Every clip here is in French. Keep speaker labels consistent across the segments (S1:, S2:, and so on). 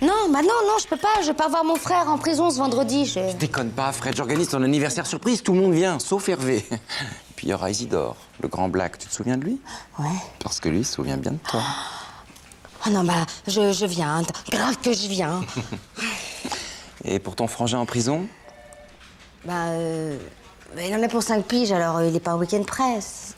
S1: Non, bah non, je peux pas. Je pars voir mon frère en prison ce vendredi.
S2: Déconne pas, Fred, j'organise ton anniversaire surprise, tout le monde vient, sauf Hervé. Et puis il y aura Isidore, le grand black, tu te souviens de lui?
S1: Ouais.
S2: Parce que lui, il se souvient bien de toi.
S1: Oh non, bah, je viens. Grave que je viens.
S2: Et pour ton frangin en prison?
S1: Bah, il en a pour 5 piges, alors il est pas au week-end presse.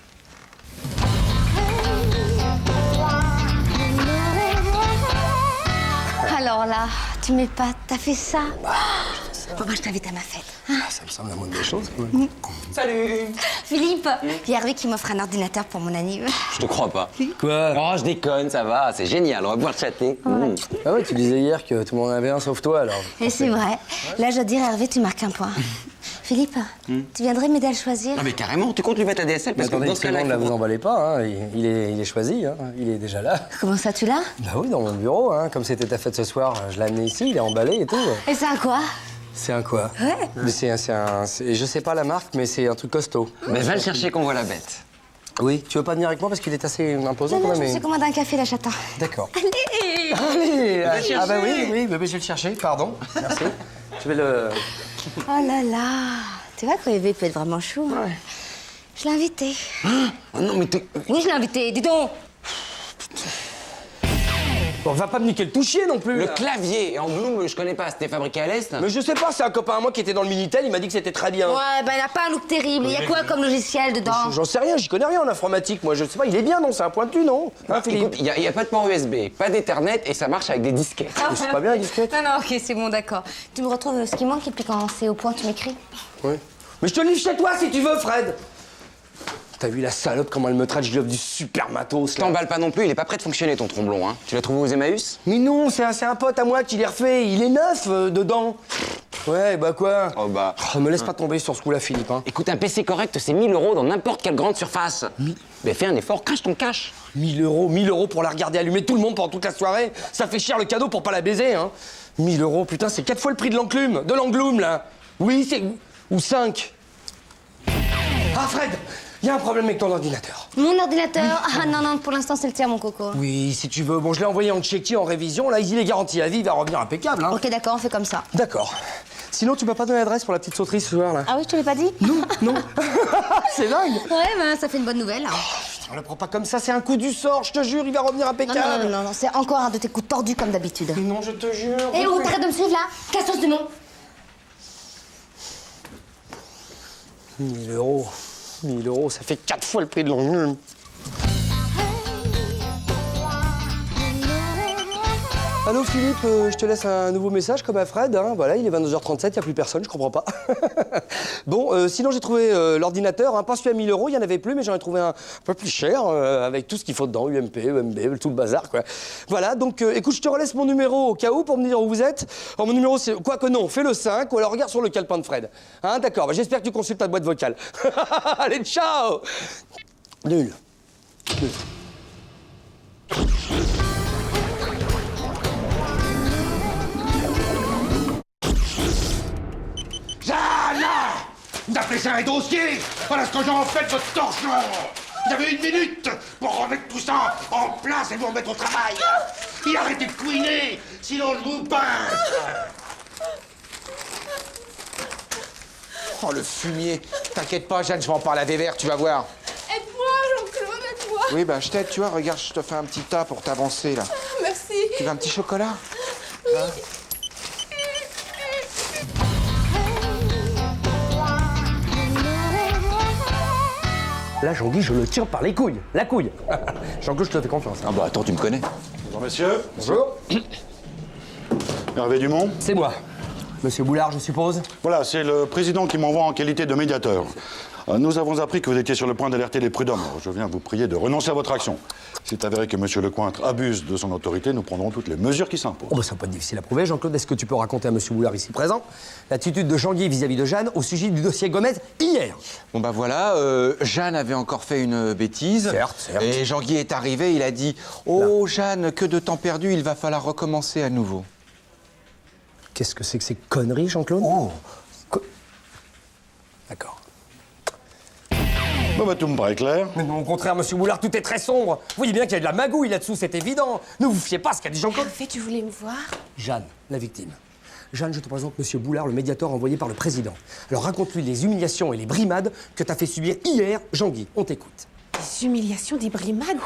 S1: Alors là, tu m'épates, t'as fait ça? Bon, bah, je t'invite à ma fête.
S3: Ça me semble la moindre des choses, quand même.
S2: Salut!
S1: Philippe, il y a Hervé qui m'offre un ordinateur pour mon anniv.
S2: Je te crois pas.
S3: Quoi?
S2: Oh, je déconne, ça va, c'est génial, on va pouvoir chatter.
S3: Ah ouais, tu disais hier que tout le monde en avait un sauf toi, alors.
S1: Et c'est vrai. Là, je dois dire, Hervé, tu marques un point. Philippe, tu viendrais m'aider à le choisir?
S2: Ah mais carrément, tu comptes lui mettre la DSL
S3: Mais
S2: parce que
S3: attendez
S2: dans
S3: une
S2: ce cas-là...
S3: seconde, là, vous emballez pas, hein. Il est choisi, hein. Il est déjà là.
S1: Comment ça, tu l'as?
S3: Bah oui, dans mon bureau, hein. Comme c'était ta fête ce soir, je l'ai amené ici, il est emballé et tout.
S1: Et c'est un quoi?
S3: C'est un quoi?
S1: Ouais.
S3: Mais je sais pas la marque, mais c'est un truc costaud.
S2: Mais va le chercher qu'on voit la bête.
S3: Oui, tu veux pas venir avec moi parce qu'il est assez imposant
S1: Non,
S3: quand
S1: je
S3: même.
S1: me suis commandé un café, là, j'attends.
S3: D'accord.
S1: Allez!
S3: Allez!
S2: chercher.
S3: Ah bah oui, bah, je vais le chercher, pardon. Merci. Je vais le...
S1: Oh là là! Tu vois que Hervé peut être vraiment chou. Hein. Je l'ai invité.
S2: Oh non mais t'es...
S1: Oui, je l'ai invité, dis donc!
S3: Bon, va pas me niquer le touchier non plus.
S2: Le
S3: là.
S2: clavier en bloom, je connais pas, c'était fabriqué à l'Est.
S3: Mais je sais pas, c'est un copain à moi qui était dans le Minitel, il m'a dit que c'était très bien.
S1: Ouais, ben il a pas un look terrible. Il y a quoi comme logiciel dedans?
S3: J'en sais rien, j'y connais rien en informatique, moi je sais pas, il est bien, non? C'est un pointu, non? Hein, Philippe?
S2: Écoute, il y a pas de port USB, pas d'Ethernet et ça marche avec des disquettes.
S3: Mais c'est pas bien, la disquette?
S1: Non, ok, c'est bon, d'accord. Tu me retrouves ce qui manque et puis quand c'est au point, tu m'écris.
S3: Oui. Mais je te livre chez toi si tu veux, Fred! T'as vu la salope, comment elle me traite? Je lui offre du super matos, là.
S2: T'emballes pas non plus, il est pas prêt de fonctionner ton tromblon, hein. Tu l'as trouvé aux Emmaüs?
S3: Mais non, c'est un pote à moi qui l'ait refait, il est neuf dedans. Ouais, bah quoi?
S2: Oh bah...
S3: Me laisse pas tomber sur ce coup-là, Philippe, hein.
S2: Écoute, un PC correct, c'est 1000 € dans n'importe quelle grande surface. Mais fais un effort, crache ton cash.
S3: 1000 euros pour la regarder allumer tout le monde pendant toute la soirée. Ça fait cher le cadeau pour pas la baiser, hein. 1000 €, putain, c'est 4 fois le prix de l'enclume, là. Oui, c'est... Ou 5. Ah, Fred, il y a un problème avec ton ordinateur.
S1: Mon ordinateur? Ah non, pour l'instant, c'est le tien, mon coco.
S3: Oui, si tu veux. Bon, je l'ai envoyé en chéquier, en révision. Là, il est garanti à vie, il va revenir impeccable, hein.
S1: Ok, d'accord, on fait comme ça.
S3: D'accord. Sinon, tu m'as pas donné l'adresse pour la petite sauterie ce soir, là?
S1: Ah oui, je te l'ai pas dit?
S3: Non. C'est dingue.
S1: Ouais, ben ça fait une bonne nouvelle.
S3: On le prend pas comme ça, c'est un coup du sort, je te jure, il va revenir impeccable.
S1: Non, c'est encore un de tes coups tordus comme d'habitude.
S3: Non, je te jure.
S1: Et oh, t'arrêtes de me suivre là? Cassos du nom.
S3: 1000 €. 1000 €, ça fait 4 fois le prix de l'enclume. Allô Philippe, je te laisse un nouveau message comme à Fred, hein. Voilà, il est 22h37, il n'y a plus personne, je comprends pas. Bon, sinon j'ai trouvé l'ordinateur, hein, pas celui à 1000 €, il n'y en avait plus, mais j'en ai trouvé un peu plus cher, avec tout ce qu'il faut dedans, UMP, EMB, tout le bazar, quoi. Voilà, donc écoute, je te relaisse mon numéro au cas où pour me dire où vous êtes. Alors mon numéro c'est, quoi que non, fais le 5, ou alors regarde sur le calepin de Fred. Hein, d'accord, bah, j'espère que tu consultes ta boîte vocale. Allez, ciao. Nul.
S4: Jeanne! Vous appelez ça un dossier? Voilà ce que j'en fais de votre torchon! Vous avez 1 minute pour remettre tout ça en place et vous remettre au travail! Et arrêtez de couiner, sinon je vous pince!
S5: Oh, le fumier. T'inquiète pas, Jeanne, je vais en parler à Vévert, tu vas voir.
S6: Aide-moi, Jean-Claude, aide-moi.
S5: Oui, bah, je t'aide, tu vois. Regarde, je te fais un petit tas pour t'avancer, là.
S6: Merci.
S5: Tu veux un petit chocolat?
S3: Là, Jean-Guy, je le tire par les couilles. La couille. Jean-Claude, je te fais confiance.
S2: Ah bah attends, tu me connais.
S4: Bonjour messieurs.
S3: Bonjour.
S4: Hervé Dumont.
S3: C'est moi. Monsieur Boulard, je suppose?
S4: Voilà, c'est le président qui m'envoie en qualité de médiateur. Nous avons appris que vous étiez sur le point d'alerter les prud'hommes. Alors, je viens vous prier de renoncer à votre action. C'est avéré que monsieur Lecointre abuse de son autorité, nous prendrons toutes les mesures qui s'imposent.
S3: Oh, bah, ça va pas être difficile à prouver. Jean-Claude, est-ce que tu peux raconter à monsieur Boulard ici présent l'attitude de Jean-Guy vis-à-vis de Jeanne au sujet du dossier Gomez hier?
S2: Bon bah voilà, Jeanne avait encore fait une bêtise.
S3: Certes.
S2: Et Jean-Guy est arrivé, il a dit « Oh Jeanne, que de temps perdu, il va falloir recommencer à nouveau. »
S3: Qu'est-ce que c'est que ces conneries, Jean-Claude? D'accord.
S7: Bon, bah, tout me paraît clair.
S3: Mais non, au contraire, monsieur Boulard, tout est très sombre. Vous voyez bien qu'il y a de la magouille là-dessous, c'est évident. Ne vous fiez pas à ce qu'il y a des gens comme...
S6: Hervé, tu voulais me voir?
S3: Jeanne, la victime. Jeanne, je te présente monsieur Boulard, le médiateur envoyé par le président. Alors raconte-lui les humiliations et les brimades que t'as fait subir hier, Jean-Guy. On t'écoute.
S6: Des humiliations, des brimades?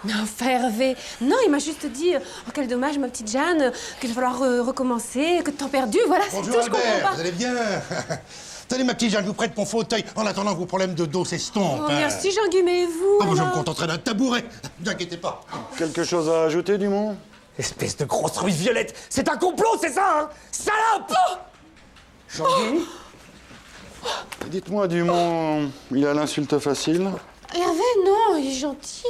S6: Mais enfin, Hervé, non, il m'a juste dit oh, quel dommage, ma petite Jeanne, qu'il va falloir recommencer, que de temps perdu, voilà, c'est tout,
S4: Bonjour
S6: je comprends
S4: Albert,
S6: pas.
S4: vous allez bien? Tenez ma petite Jeanne, je vous prête mon fauteuil en attendant que vos problèmes de dos s'estompent.
S6: Oh, merci, Jean-Guy, mais vous
S4: Ah, moi, je me
S6: alors
S4: contenterai d'un tabouret, ne vous inquiétez pas.
S7: Quelque chose à ajouter, Dumont?
S3: Espèce de grosse ruse violette. C'est un complot, c'est ça, hein? Salope! Jean-Guy?
S7: Dites-moi, Dumont, il a l'insulte facile?
S6: Hervé, non, il est gentil.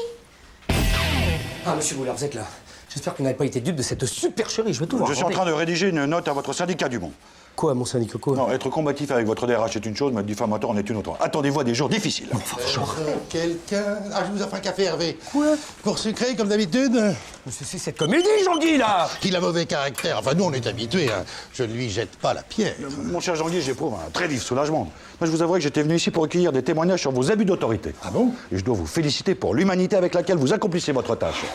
S3: Ah, monsieur Boulard, vous êtes là. J'espère que vous n'avez pas été dupe de cette supercherie, je vais tout voir.
S7: Je suis en train de rédiger une note à votre syndicat, Dumont.
S3: Quoi, mon syndicat, quoi?
S7: Non, être combatif avec votre DRH est une chose, mais être diffamateur en est une autre. Attendez-vous à des jours difficiles.
S4: Quelqu'un... Ah, je vous offre un café, Hervé. Quoi? Pour sucré, comme d'habitude.
S3: C'est cette comédie, Jean-Guy, là!
S4: Il a mauvais caractère. Enfin, nous, on est habitués, hein. Je ne lui jette pas la pierre.
S7: Mon cher Jean-Guy, j'éprouve un très vif soulagement. Moi, je vous avouerai que j'étais venu ici pour recueillir des témoignages sur vos abus d'autorité.
S4: Ah bon?
S7: Et je dois vous féliciter pour l'humanité avec laquelle vous accomplissez votre tâche.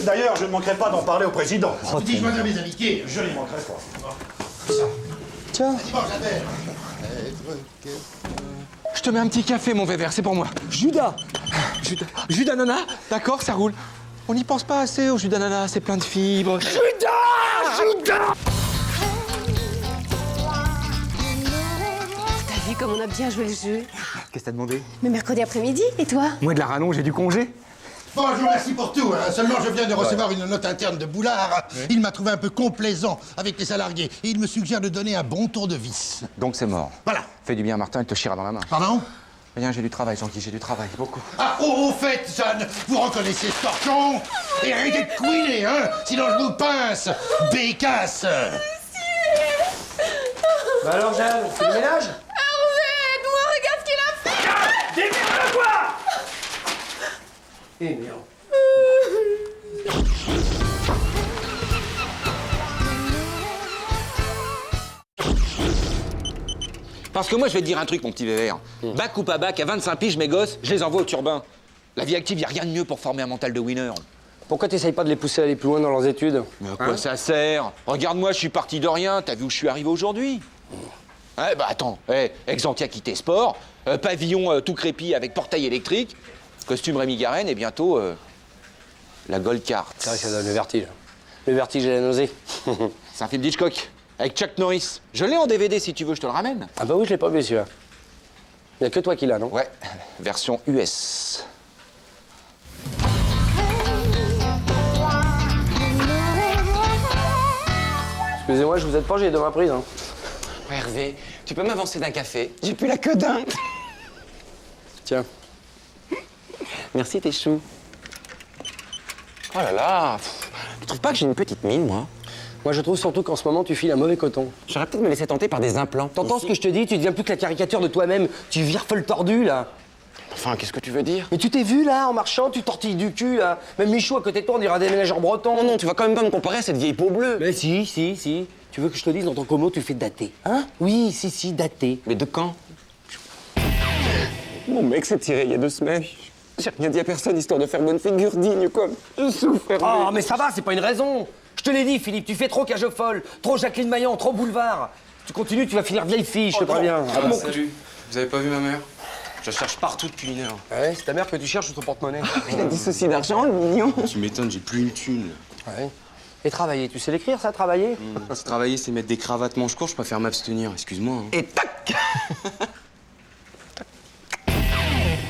S7: D'ailleurs, je ne manquerai pas d'en parler au président.
S4: Dis, je à mes amitiés.
S7: Je n'y manquerai pas.
S3: Tiens,
S4: Dimanche, Albert.
S5: Je te mets un petit café, mon Vévert, c'est pour moi.
S3: Judas!
S5: Jus d'ananas? D'accord, ça roule. On n'y pense pas assez au jus d'ananas, c'est plein de fibres.
S6: T'as vu comme on a bien joué le jeu?
S5: Qu'est-ce que t'as demandé?
S6: Mais mercredi après-midi, et toi?
S5: Moi, de la rallonge, j'ai du congé.
S4: Bon, je vous remercie pour tout. Hein. Seulement, je viens de recevoir une note interne de Boulard. Il m'a trouvé un peu complaisant avec les salariés. Et il me suggère de donner un bon tour de vis.
S5: Donc c'est mort.
S4: Voilà.
S5: Fais du bien, Martin, il te chiera dans la main.
S4: Pardon?
S5: Rien, j'ai du travail, Jean-Guy, j'ai du travail, beaucoup.
S4: Ah, au fait, Jeanne, vous reconnaissez ce torchon? Et arrêtez de couiner, hein? Sinon, je vous pince. Bécasse.
S3: Bah alors, Jeanne, c'est le ménage?
S6: Hervé, aide-moi, regarde ce qu'il a fait!
S3: Démerde-toi! Eh merde.
S5: Parce que moi, je vais te dire un truc, mon petit Vévert. Bac ou pas bac, à 25 piges, mes gosses, je les envoie au turbin. La vie active, y a rien de mieux pour former un mental de winner.
S3: Pourquoi t'essayes pas de les pousser à aller plus loin dans leurs études?
S5: Mais à quoi ça sert? Regarde-moi, je suis parti de rien. T'as vu où je suis arrivé aujourd'hui? Ouais, bah attends. Exantia quitté sport, pavillon tout crépi avec portail électrique, costume Rémi Garenne et bientôt la Gold Cart.
S3: C'est vrai que ça donne le vertige. Le vertige et la nausée.
S5: C'est un film d'Hitchcock avec Chuck Norris. Je l'ai en DVD si tu veux, je te le ramène.
S3: Ah bah oui, je l'ai pas vu celui-là. Il y a que toi qui l'as, non?
S5: Ouais, version US.
S3: Excusez-moi, je vous aide pas, j'ai deux mains prises. Hein.
S2: Hervé, tu peux m'avancer d'un café? J'ai plus la queue d'un.
S3: Tiens.
S2: Merci, tes choux. Oh là là, tu trouves pas que j'ai une petite mine, moi?
S3: Moi, je trouve surtout qu'en ce moment, tu files un mauvais coton.
S2: J'aurais peut-être me laisser tenter par des implants.
S3: T'entends ce que je te dis? Tu deviens plus que la caricature de toi-même. Tu vires folle tordue, là.
S2: Enfin, qu'est-ce que tu veux dire?
S3: Mais tu t'es vu, là, en marchant? Tu tortilles du cul, là. Même Michou, à côté de toi, on dirait un déménageur breton.
S2: Oh non, tu vas quand même pas me comparer à cette vieille peau bleue.
S3: Mais si. Tu veux que je te dise dans ton commo, tu fais dater. Hein? Oui, si, dater.
S2: Mais de quand? Mon mec s'est tiré il y a 2 semaines. J'ai rien dit à personne, histoire de faire bonne figure digne, quoi. Je souffre, Hervé.
S3: Oh, mais ça va, c'est pas une raison. Je te l'ai dit, Philippe, tu fais trop cage folle, trop Jacqueline Maillan, trop boulevard. Tu continues, tu vas finir vieille fille, je te préviens.
S8: Ah bah, salut. Vous avez pas vu ma mère? Je la cherche partout depuis 1 heure.
S3: Ouais, c'est ta mère que tu cherches ou ton porte-monnaie?
S2: Il a dit souci d'argent, le mignon.
S8: Tu m'étonnes, j'ai plus une thune.
S3: Ouais. Et travailler, tu sais l'écrire, ça, travailler?
S8: Si travailler, c'est mettre des cravates manches courtes, je préfère m'abstenir, excuse-moi. Hein.
S2: Et tac.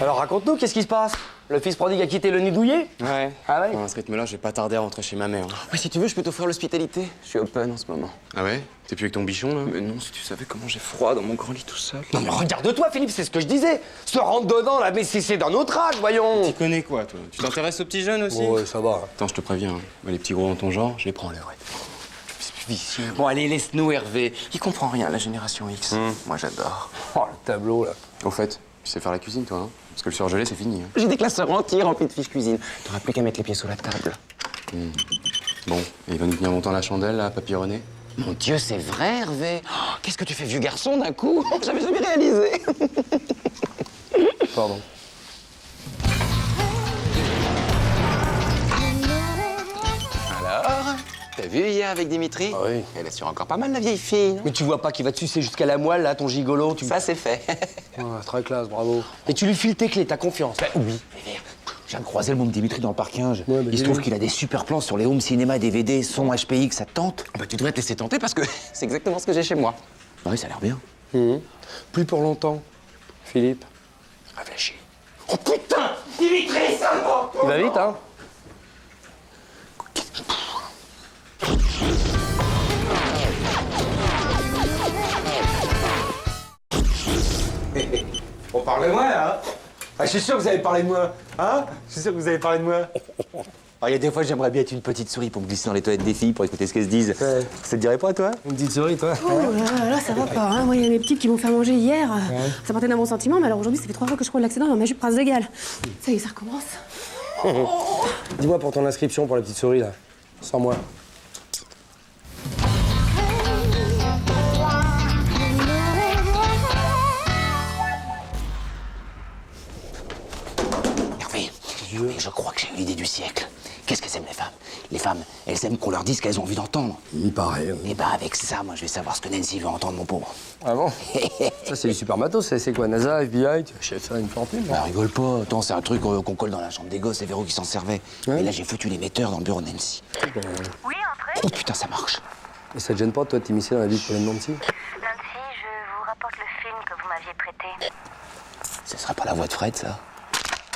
S3: Alors raconte-nous, qu'est-ce qui se passe? Le fils prodigue a quitté le nid douillet?
S8: Ouais.
S3: Ah ouais?
S8: À ce rythme-là, je vais pas tarder à rentrer chez ma mère.
S2: Ouais, si tu veux, je peux t'offrir l'hospitalité. Je suis open en ce moment.
S8: Ah ouais? T'es plus avec ton bichon, là?
S2: Mais non, si tu savais comment j'ai froid dans mon grand lit tout seul.
S3: Non mais regarde-toi, Philippe, c'est ce que je disais. Se rendre dedans, là, mais c'est d'un autre âge, voyons.
S8: Tu connais quoi, toi? Tu t'intéresses aux petits jeunes aussi?
S3: Ouais, ça va.
S8: Attends, je te préviens, hein. Moi, les petits gros dans ton genre, je les prends, les vrais. C'est plus vicieux.
S2: Bon, allez, laisse-nous, Hervé. Il comprend rien, la génération X. Moi, j'adore.
S3: Oh, le tableau, là.
S8: Au fait, tu sais faire la cuisine, toi, hein? Parce que le surgelé, c'est fini. Hein.
S2: J'ai des classeurs entiers remplis de fiches cuisine. T'auras plus qu'à mettre les pieds sous la table.
S8: Bon, et il va nous tenir longtemps la chandelle, là, Papy René?
S2: Mon Dieu, c'est vrai, Hervé. Oh, qu'est-ce que tu fais, vieux garçon, d'un coup? J'avais jamais réalisé.
S3: Pardon.
S2: T'as vu hier avec Dimitri?
S3: Ah oui.
S2: Elle assure encore pas mal, la vieille fille, non?
S3: Mais tu vois pas qu'il va te sucer jusqu'à la moelle, là, ton gigolo
S2: Ça, c'est fait.
S3: Très classe, bravo. Et tu lui files tes clés, t'as confiance.
S5: Oui. Je viens de croiser le môme Dimitri dans le parking.
S3: Ouais, mais
S5: Il se trouve qu'il a des super plans sur les home cinéma, DVD, son HPX, ça te tente?
S2: Bah, tu devrais te laisser tenter parce que c'est exactement ce que j'ai chez moi.
S5: Oui, ça a l'air bien.
S3: Plus pour longtemps, Philippe.
S5: Réfléchis.
S4: Oh putain! Dimitri, seulement!
S3: Il va vite, hein?
S9: Bon, parlez-moi, là, hein. Ah, je suis sûr que vous avez parlé de moi, hein. Je suis sûr que vous avez parlé de moi.
S5: Il y a des fois, j'aimerais bien être une petite souris pour me glisser dans les toilettes des filles pour écouter ce qu'elles se disent.
S3: Ouais.
S5: Ça te dirait pas, toi?
S3: Une petite souris, toi.
S6: Oh là, ça va pas. Hein. Moi, il y a mes petites qui m'ont fait manger hier. Ça partait d'un bon sentiment, mais alors aujourd'hui, ça fait 3 fois que je crois l'accident dans ma jupe prince de Galles. Ça y est, ça recommence.
S3: Dis-moi pour ton inscription pour la petite souris, là. Sans moi.
S5: Hervé, je crois que j'ai eu l'idée du siècle. Qu'est-ce qu'elles aiment, les femmes? Les femmes, elles aiment qu'on leur dise ce qu'elles ont envie d'entendre.
S3: Il paraît.
S5: Et ben avec ça, moi, je vais savoir ce que Nancy veut entendre, mon pauvre.
S3: Ah bon? Ça, c'est du super matos, ça. C'est quoi, NASA, FBI? Tu vas faire une fortune,
S5: Bah, rigole pas. Attends, c'est un truc qu'on colle dans la chambre des gosses, et Véro qui s'en servait.
S3: Ouais.
S5: Et là, j'ai foutu l'émetteur dans le bureau de Nancy.
S10: Oui, entrez.
S5: Oh putain, ça marche.
S3: Et ça te gêne pas, toi, de t'immiscer dans la vie de Pauline Nancy?
S10: Nancy, je vous rapporte le film que vous m'aviez prêté.
S5: Ce serait pas la voix de Fred, ça?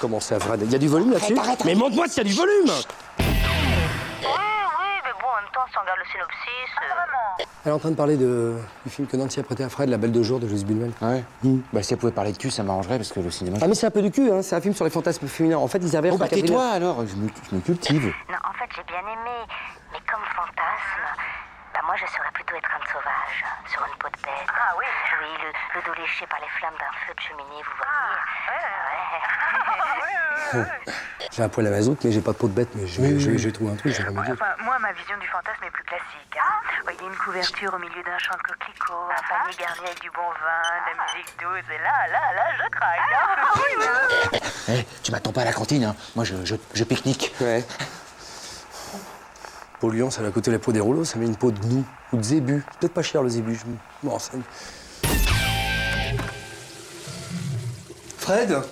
S3: Comment ça, Fred? Il y a du volume là-dessus? Mais montre-moi s'il y a du volume!
S10: Oui, mais bon, en même temps, si on regarde le synopsis... vraiment.
S3: Elle est en train de parler du film que Nancy a prêté à Fred, La Belle de Jour de Louise Buñuel.
S5: Ouais. Bah, si elle pouvait parler de cul, ça m'arrangerait parce que le cinéma.
S3: Ah, mais c'est un peu du cul, hein. C'est un film sur les fantasmes féminins. En fait, ils avaient.
S5: Oh, bah, tais-toi alors, je me cultive.
S10: Non, en fait, j'ai bien aimé, mais comme fantasme, bah moi, je serais plutôt étreinte sauvage, sur une peau de bête. Ah oui? Oui, le dos léché par les flammes d'un feu de cheminée, vous voyez?
S3: J'ai un poil à mazout, mais j'ai pas de peau de bête, mais j'ai trouvé un truc, j'ai remédié.
S10: Enfin, moi, ma vision du fantasme est plus classique. Hein. Il y a une couverture au milieu d'un champ de coquelicots, un panier garni avec du bon vin, de la musique douce, et là, je craque. Hein.
S5: Eh, tu m'attends pas à la cantine, hein. Moi, je pique-nique.
S3: Ouais. Peau lion, ça va coûter la peau des rouleaux, ça met une peau de gnou ou de zébu. C'est peut-être pas cher le zébu, je me renseigne. Fred,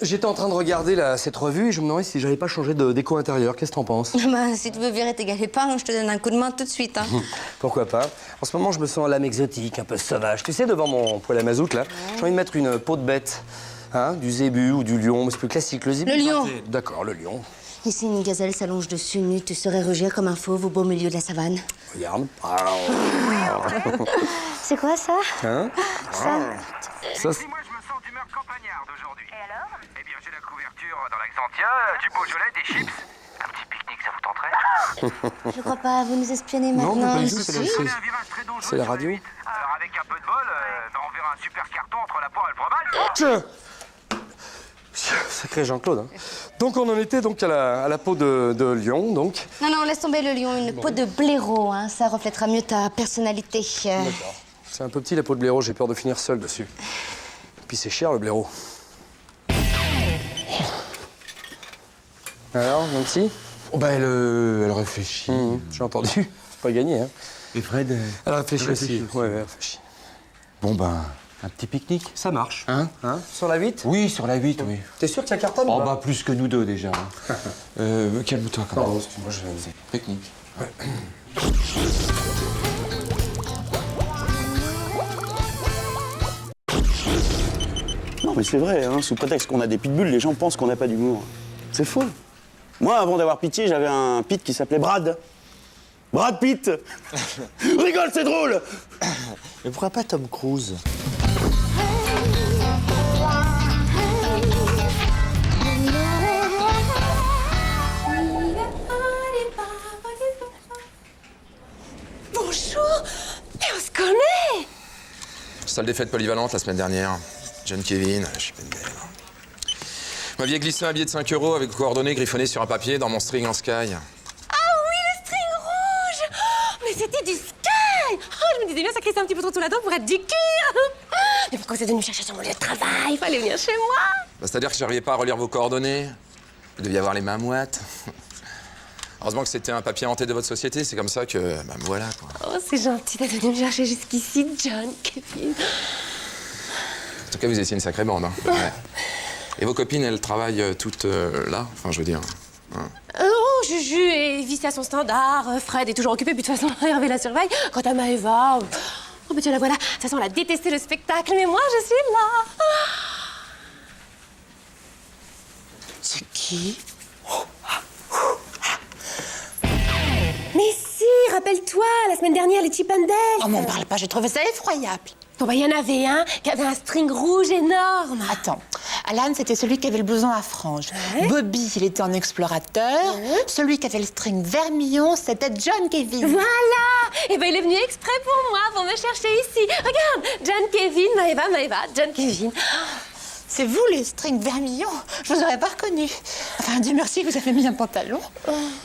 S3: j'étais en train de regarder cette revue et je me demandais si j'allais pas changer de déco intérieur. Qu'est-ce que t'en penses?
S1: Bah, si tu veux virer tes galets-pains, je te donne un coup de main tout de suite. Hein.
S3: Pourquoi pas? En ce moment, je me sens à l'âme exotique, un peu sauvage. Tu sais, devant mon poêle à mazout, là, j'ai envie de mettre une peau de bête. Hein, du zébu ou du lion, mais c'est plus classique. Le zébu.
S1: Le lion.
S3: D'accord, le lion.
S1: Et si une gazelle s'allonge dessus nu, tu saurais rugir comme un fauve au beau milieu de la savane.
S3: Regarde.
S1: C'est quoi ça?
S3: Hein?
S1: Ça?
S3: Ça, c'est...
S11: Moi, je me sens d'humeur campagnarde aujourd'hui. Et alors? Eh bien, j'ai la couverture dans l'Axantia, du Beaujolais, des chips. Un petit pique-nique, ça vous tenterait?
S1: Je crois pas, vous nous espionnez
S3: Non,
S1: maintenant.
S3: pas du tout,
S1: Si.
S3: c'est
S11: On est un virage très dangereux
S3: c'est la
S11: sur
S3: radio.
S11: le 8. Alors, avec un peu de bol, on verra un super carton entre la poire et le fromage.
S3: Sacré Jean-Claude. Hein. Donc on en était donc à la peau de lion, donc.
S1: Non, laisse tomber le lion, une peau de blaireau, hein. Ça reflètera mieux ta personnalité.
S3: D'accord. C'est un peu petit la peau de blaireau, j'ai peur de finir seul dessus. Puis c'est cher le blaireau. Alors, Nancy?
S5: Oh, bah, elle réfléchit.
S3: J'ai entendu. C'est pas gagné, hein.
S5: Et Fred?
S3: Elle réfléchit aussi. Ouais, elle réfléchit.
S5: Bon, ben, un petit pique-nique.
S3: Ça marche.
S5: Hein?
S3: Sur la 8?
S5: Oui, sur la 8, oui.
S3: T'es sûr qu'il y a carton?
S5: Oh, bah, plus que nous deux, déjà. Calme-toi, quand même.
S3: Pardon, excuse-moi,
S5: Pique-nique.
S12: Non, mais c'est vrai, hein, sous prétexte qu'on a des pitbulls, les gens pensent qu'on n'a pas d'humour. C'est faux. Moi, avant d'avoir Pitié, j'avais un pit qui s'appelait Brad. Brad Pitt. Rigole, c'est drôle.
S5: Mais pourquoi pas Tom Cruise?
S6: Bonjour. Mais on se connaît.
S13: Salle des fêtes polyvalente la semaine dernière. John Kevin, je suis peine belle. Vous m'aviez glissé un billet de 5 € avec vos coordonnées griffonnées sur un papier dans mon string en sky.
S6: Ah oui, le string rouge. Oh, mais c'était du sky. Oh, je me disais bien, ça crissait un petit peu trop sous la dent pour être du cul. Mais pourquoi vous êtes venu me chercher sur mon lieu de travail? Il fallait venir chez moi.
S13: Bah, c'est-à-dire que j'arrivais pas à relire vos coordonnées. Vous deviez avoir les mains moites. Oh, Heureusement que c'était un papier hanté de votre société, c'est comme ça que... Bah, me voilà, quoi.
S6: Oh, c'est gentil d'être venu me chercher jusqu'ici, John, Kevin.
S13: En tout cas, vous étiez une sacrée bande, hein. Ouais. Et vos copines, elles travaillent toutes là? Enfin, je veux dire... hein.
S6: Oh, Juju est vissée à son standard. Fred est toujours occupé, puis de toute façon, Hervé la surveille. Quant à Maëva... Oh, mais tu la voilà. De toute façon, elle a détesté le spectacle, mais moi, je suis là. C'est qui? Mais si, rappelle-toi, la semaine dernière, les Chip and Dale.
S14: Oh, m'en parle pas, j'ai trouvé ça effroyable.
S6: Bon, bah, il y en avait un qui avait un string rouge énorme.
S14: Attends, Alan, c'était celui qui avait le blouson à franges.
S6: Ouais.
S14: Bobby, il était en explorateur.
S6: Ouais.
S14: Celui qui avait le string vermillon, c'était John Kevin.
S6: Voilà. Et ben, il est venu exprès pour moi, pour me chercher ici. Regarde, John Kevin, Maëva, John Kevin.
S14: C'est vous, les strings vermillon? Je vous aurais pas reconnu. Enfin, Dieu merci, vous avez mis un pantalon.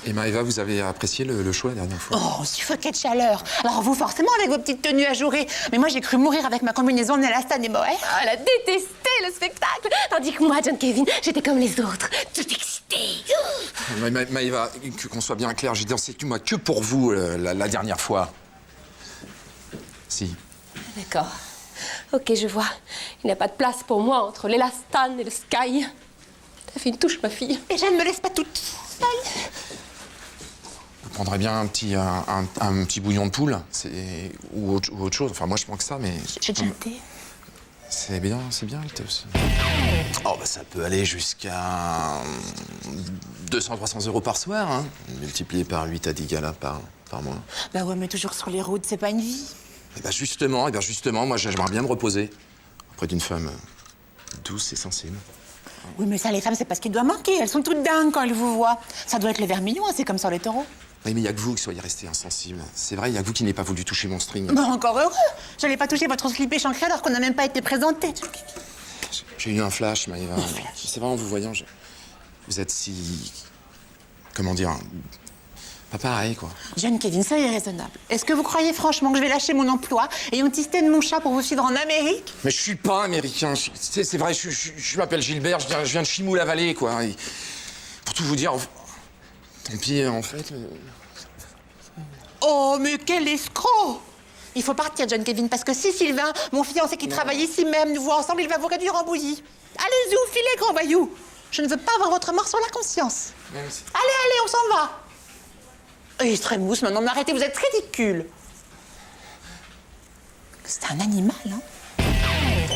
S13: Et Maëva, vous avez apprécié le choix la dernière fois?
S14: Oh, suffoqué de chaleur. Alors vous, forcément, avec vos petites tenues ajourées. Mais moi, j'ai cru mourir avec ma combinaison de élastane et mohair.
S6: Ah, elle a détesté le spectacle. Tandis que moi, John Kevin, j'étais comme les autres, toute excitée.
S13: Maëva, qu'on soit bien clair, j'ai dansé moi que pour vous la dernière fois. Si.
S6: D'accord. Ok, je vois. Il n'y a pas de place pour moi entre l'élastane et le sky. T'as fait une touche, ma fille.
S14: Et je ne me laisse pas toute seule.
S13: Vous prendrez bien un petit bouillon de poule, ou autre chose. Enfin, moi, je prends que ça, mais...
S14: J'ai déjà été.
S13: C'est bien, le aussi. Oh, bah, ça peut aller jusqu'à 200-300 euros par soir, hein, multiplié par 8 à 10 galas par mois.
S14: Bah ouais, mais toujours sur les routes, c'est pas une vie.
S13: Eh ben justement, moi, j'aimerais bien me reposer auprès d'une femme douce et sensible.
S14: Oui, mais ça, les femmes, c'est pas ce qui doit manquer. Elles sont toutes dingues quand elles vous voient. Ça doit être le vermillon, hein, c'est comme sur les taureaux.
S13: Oui, mais il y a que vous qui soyez resté insensible. C'est vrai, il y a que vous qui n'avez pas voulu toucher mon string.
S14: Bah, encore heureux. Je n'allais pas toucher votre slip échancré alors qu'on n'a même pas été présentés.
S13: J'ai eu un flash, Maëva. C'est vrai, en vous voyant, vous êtes si... Comment dire... Pas pareil, quoi.
S14: John Kevin, ça est raisonnable. Est-ce que vous croyez franchement que je vais lâcher mon emploi et un petit de mon chat pour vous suivre en Amérique?
S13: Mais je suis pas américain. C'est vrai, je m'appelle Gilbert, je viens de Chimou-la-Vallée, quoi. Et pour tout vous dire, tant pis, en fait...
S14: Oh, mais quel escroc! Il faut partir, John Kevin, parce que si Sylvain, mon fiancé qui travaille ici même, nous voit ensemble, il va vous réduire en bouillie. Allez-y, vous filez, grand voyou. Je ne veux pas avoir votre mort sur la conscience.
S13: Merci.
S14: Allez, on s'en va. Il serait mousse, maintenant, mais arrêtez, vous êtes ridicule. C'est un animal, hein?